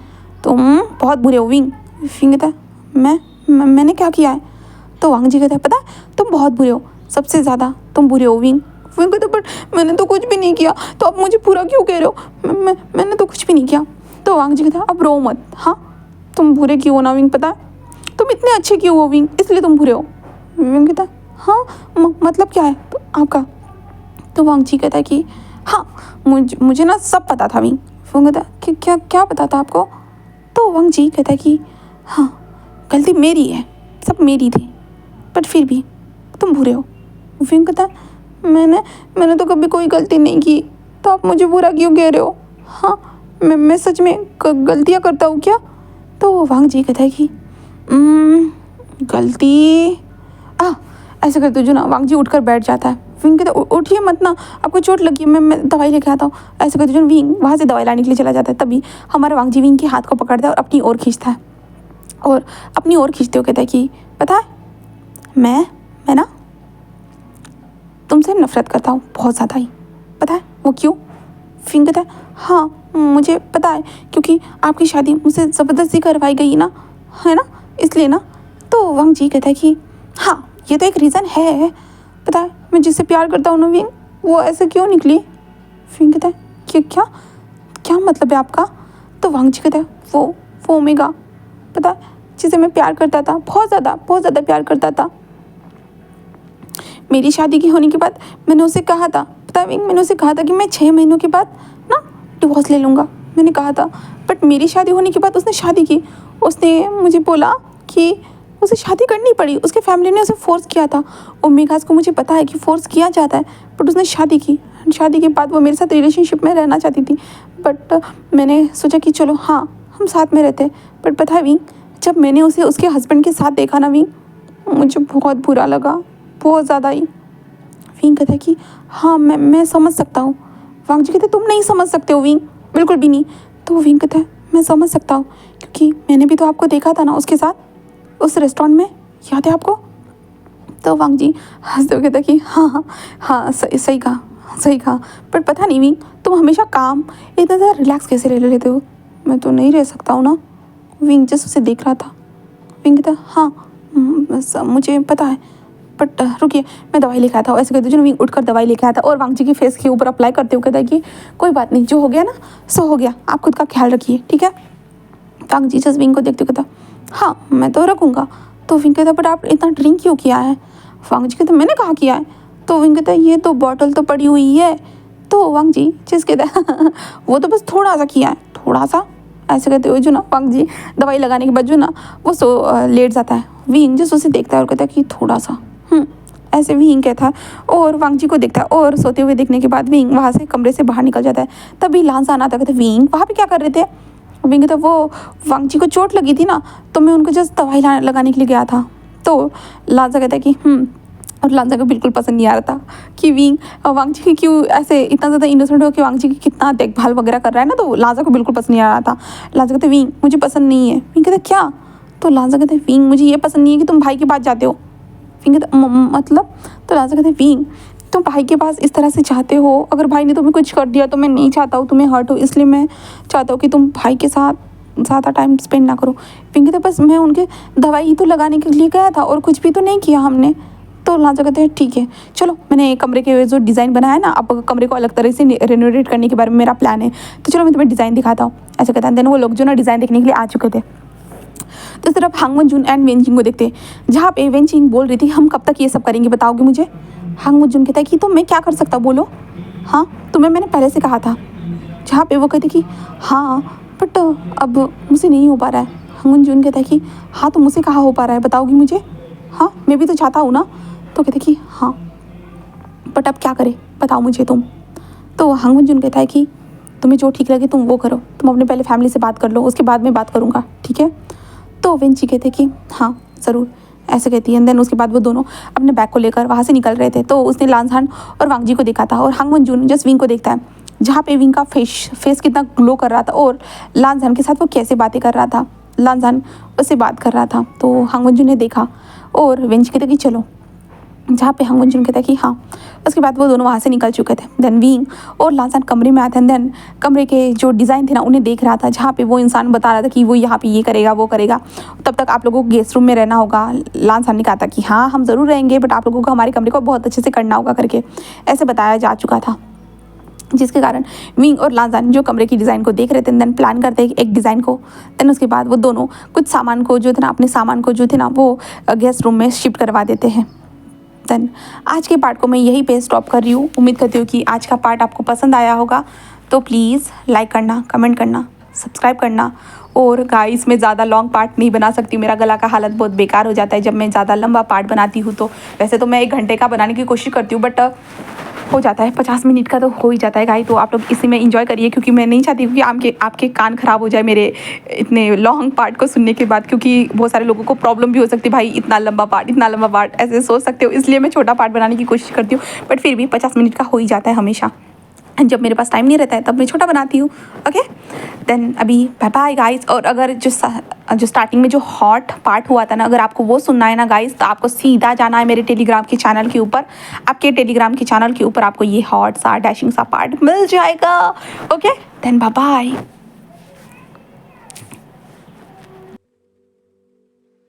तुम बहुत बुरे हो विंग। विंग कहता है मैंने क्या किया है। तो वांग जी कहता है पता है तुम बहुत बुरे हो, सबसे ज़्यादा तुम बुरे हो विंग। विंग कहता है बट मैंने तो कुछ भी नहीं किया, तो आप मुझे पूरा क्यों कह रहे हो, मैंने तो कुछ भी नहीं किया। तो वांग जी कहता है अब रो मत, हाँ तुम बुरे क्यों हो ना विंग, पता है तुम इतने अच्छे क्यों हो विंग, इसलिए तुम बुरे हो। विंग कहता है हाँ मतलब क्या है तो आपका। तो वांग जी कहता है कि हाँ मुझे ना सब पता था विंग। विंग कहता है कि क्या क्या पता था आपको। तो वांग जी कहता है कि हाँ गलती मेरी है, सब मेरी थी, बट फिर भी तुम बुरे हो। विंग कहता है मैंने तो कभी कोई गलती नहीं की, तो आप मुझे बुरा क्यों कह रहे हो। हाँ मैं सच में गलतियाँ करता हूँ क्या। तो वांग जी कहता है कि गलती ऐसे करते जो ना वांग जी उठकर बैठ जाता है। विंग कहता है उठिए मत ना, आपको चोट लगी है, मैं दवाई लेके आता हूँ। ऐसे करते जो विंग वहाँ से दवाई लाने के लिए चला जाता है। तभी हमारा वांग जी विंग के हाथ को पकड़ता है और अपनी ओर खींचता है, और अपनी ओर खींचते हुए कहता है कि पता है मैं ना तुमसे नफरत करता हूँ बहुत ज़्यादा ही, पता है वो क्यों। विंग कहता है हाँ मुझे पता है, क्योंकि आपकी शादी मुझसे ज़बरदस्ती करवाई गई ना, है ना, इसलिए ना। तो वांग जी कहता है कि हाँ ये तो एक रीज़न है, पता है मैं जिससे प्यार करता हूँ ना विंग, वो ऐसे क्यों निकली। विंग कहता है कि क्या क्या मतलब है आपका। तो वांग जी कहता है वो ओमेगा, पता है जिसे मैं प्यार करता था, बहुत ज़्यादा प्यार करता था। मेरी शादी की होने के बाद मैंने उसे कहा था, पता है विंग मैंने उसे कहा था कि मैं 6 महीनों के बाद ना डिवोर्स ले लूँगा, मैंने कहा था। बट मेरी शादी होने के बाद उसने शादी की, उसने मुझे बोला कि उसे शादी करनी पड़ी, उसके फैमिली ने उसे फोर्स किया था। ओमेगास को मुझे पता है कि फोर्स किया जाता है, बट उसने शादी की। शादी के बाद वो मेरे साथ रिलेशनशिप में रहना चाहती थी, बट मैंने सोचा कि चलो हाँ हम साथ में रहते हैं। बट पता है विंग जब मैंने उसे उसके हस्बैंड के साथ देखा ना विंग, मुझे बहुत बुरा लगा, बहुत ज़्यादा ही। विंग कहता है कि हाँ मैं समझ सकता हूँ। वांग जी कहते तुम नहीं समझ सकते हो विंग, बिल्कुल भी नहीं। तो विंग कहता है मैं समझ सकता हूँ, क्योंकि मैंने भी तो आपको देखा था ना उसके साथ उस रेस्टोरेंट में, याद है आपको। तो वांग जी हंसते हुए कहता कि हाँ सही कहा। पर पता नहीं विंग तुम हमेशा काम इतना ज़्यादा रिलैक्स कैसे ले लेते हो, मैं तो नहीं रह सकता हूँ ना। विंग जस्ट उसे देख रहा था। विंग कहता हाँ मुझे पता है, बट रुकिए मैं दवाई लेके आया था। ऐसे कहते जो विंग उठकर दवाई लेके आया था और वांग जी के फेस के ऊपर अप्लाई करते हुए कहता है कि कोई बात नहीं, जो हो गया ना सो हो गया, आप खुद का ख्याल रखिए ठीक है। वांग जी जस्ट विंग को देखते हुए कहता हाँ मैं तो रखूँगा। तो विंग कहता बट आप इतना ड्रिंक क्यों किया है। वांग जी कहता मैंने कहाँ किया है। तो विंग कहता ये तो बॉटल तो पड़ी हुई है। तो वांग जी जिस कहता है वो तो बस थोड़ा सा किया है, थोड़ा सा। ऐसे कहते हुए जो ना वांग जी दवाई लगाने के बाद जो ना वो लेट जाता है। विंग जस्ट उसे देखता है और कहता है कि थोड़ा सा ऐसे विंग कहता है और वांग जी को देखता है, और सोते हुए देखने के बाद विंग वहाँ से कमरे से बाहर निकल जाता है। तभी लांसान आता कहता है विंग वहाँ पे क्या कर रहे थे। विंग कहता वो वांग जी को चोट लगी थी ना, तो मैं उनको जस्ट दवाई लगाने के लिए गया था। तो लांसा कहता है कि और लांसा को बिल्कुल पसंद नहीं आ रहा था कि विंग वांग जी की क्यों ऐसे इतना ज़्यादा इनोसेंट हो कि वांग जी की कितना देखभाल वगैरह कर रहा है ना, तो लांसा को बिल्कुल पसंद नहीं आ रहा था। लांसा कहते विंग मुझे पसंद नहीं है। विंग कहता क्या। तो लांसा कहते विंग मुझे ये पसंद नहीं है कि तुम भाई के पास जाते हो। विंग कहता मतलब। तो लांसा कहते विंग तुम भाई के पास इस तरह से चाहते हो, अगर भाई ने तुम्हें कुछ कर दिया तो मैं नहीं चाहता हूँ तुम्हें हर्ट हो, इसलिए मैं चाहता हूँ कि तुम भाई के साथ ज़्यादा टाइम स्पेंड ना करो। विंग कहते बस मैं उनके दवाई तो लगाने के लिए गया था और कुछ भी तो नहीं किया हमने। तो लांसा कहते हैं ठीक है चलो, मैंने कमरे के जो डिज़ाइन बनाया है ना, अब कमरे को अलग तरह से रेनोवेट करने के बारे में मेरा प्लान है, तो चलो मैं तुम्हें डिज़ाइन दिखाता हूँ। ऐसा कहता है। देन वो लोग जो ना डिज़ाइन देखने के लिए आ चुके थे। तो इस तरफ हांग वनजून एंड वेनजिंग को देखते हैं, जहाँ पे वेनजिंग बोल रही थी हम कब तक ये सब करेंगे बताओगे मुझे। हांग वनजून कहता है कि तो मैं क्या कर सकता बोलो, हाँ तुम्हें मैंने पहले से कहा था। जहाँ पे वो कहती कि हाँ बट अब मुझसे नहीं हो पा रहा है। हांग वनजून कहता है कि हाँ तो मुझसे कहाँ हो पा रहा है बताओगी मुझे, हाँ मैं भी तो चाहता हूँ ना। तो कहते कि हाँ बट अब क्या करें बताओ मुझे तुम। तो हांग वनजून कहता है कि तुम्हें जो ठीक लगे तुम वो करो, तुम अपने पहले फैमिली से बात कर लो, उसके बाद मैं बात करूँगा ठीक है। तो वेंची कहते कि हाँ ज़रूर, ऐसे कहती है। देन उसके बाद वो दोनों अपने बैग को लेकर वहाँ से निकल रहे थे। तो उसने लांसान और वांग जी को देखा था, और हांग वनजून जस्ट विंग को देखता है, जहाँ पे विंग का फेस कितना ग्लो कर रहा था और लांसान के साथ वो कैसे बातें कर रहा था। लानजान उससे बात कर रहा था। तो हांग वंजू ने देखा और वेंजी कहते कि चलो, जहाँ पे हांग वंजू कहता कि हाँ। उसके बाद वो दोनों वहाँ से निकल चुके थे। देन विंग और लानजान कमरे में आए थे। देन कमरे के जो डिज़ाइन थे ना उन्हें देख रहा था, जहाँ पे वो इंसान बता रहा था कि वो यहाँ पे ये करेगा वो करेगा। तब तक आप लोगों को गेस्ट रूम में रहना होगा। लानजान ने कहा था कि हाँ हम ज़रूर रहेंगे, बट आप लोगों को हमारे कमरे को बहुत अच्छे से करना होगा करके ऐसे बताया जा चुका था। जिसके कारण विंग और लानजान जो कमरे की डिज़ाइन को देख रहे थे, देन प्लान करते हैं एक डिज़ाइन को। देन उसके बाद वो दोनों कुछ सामान को जो थे ना, अपने सामान को जो थे ना वो गेस्ट रूम में शिफ्ट करवा देते हैं। देन आज के पार्ट को मैं यहीं पे स्टॉप कर रही हूँ। उम्मीद करती हूँ कि आज का पार्ट आपको पसंद आया होगा। तो प्लीज़ लाइक करना, कमेंट करना, सब्सक्राइब करना। और गाइस मैं ज़्यादा लॉन्ग पार्ट नहीं बना सकती, मेरा गला का हालत बहुत बेकार हो जाता है जब मैं ज़्यादा लंबा पार्ट बनाती हूँ। तो वैसे तो मैं 1 घंटे का बनाने की कोशिश करती हूँ, बट हो जाता है 50 मिनट का तो हो ही जाता है गाइस। तो आप लोग इसी में एंजॉय करिए, क्योंकि मैं नहीं चाहती हूँ कि आपके कान ख़राब हो जाए मेरे इतने लॉन्ग पार्ट को सुनने के बाद, क्योंकि बहुत सारे लोगों को प्रॉब्लम भी हो सकती है, भाई इतना लंबा पार्ट ऐसे सोच सकते हो। इसलिए मैं छोटा पार्ट बनाने की कोशिश करती हूँ, बट फिर भी 50 मिनट का हो ही जाता है हमेशा। जब मेरे पास टाइम नहीं रहता है तब मैं छोटा बनाती हूँ। ओके, देन अभी बाय बाय गाइस। और अगर जो स्टार्टिंग में जो हॉट पार्ट हुआ था ना, अगर आपको वो सुनना है ना गाइस, तो आपको सीधा जाना है मेरे टेलीग्राम के चैनल के ऊपर। आपके टेलीग्राम के चैनल के ऊपर आपको ये हॉट सा डैशिंग सा पार्ट मिल जाएगा। Okay, then bye bye.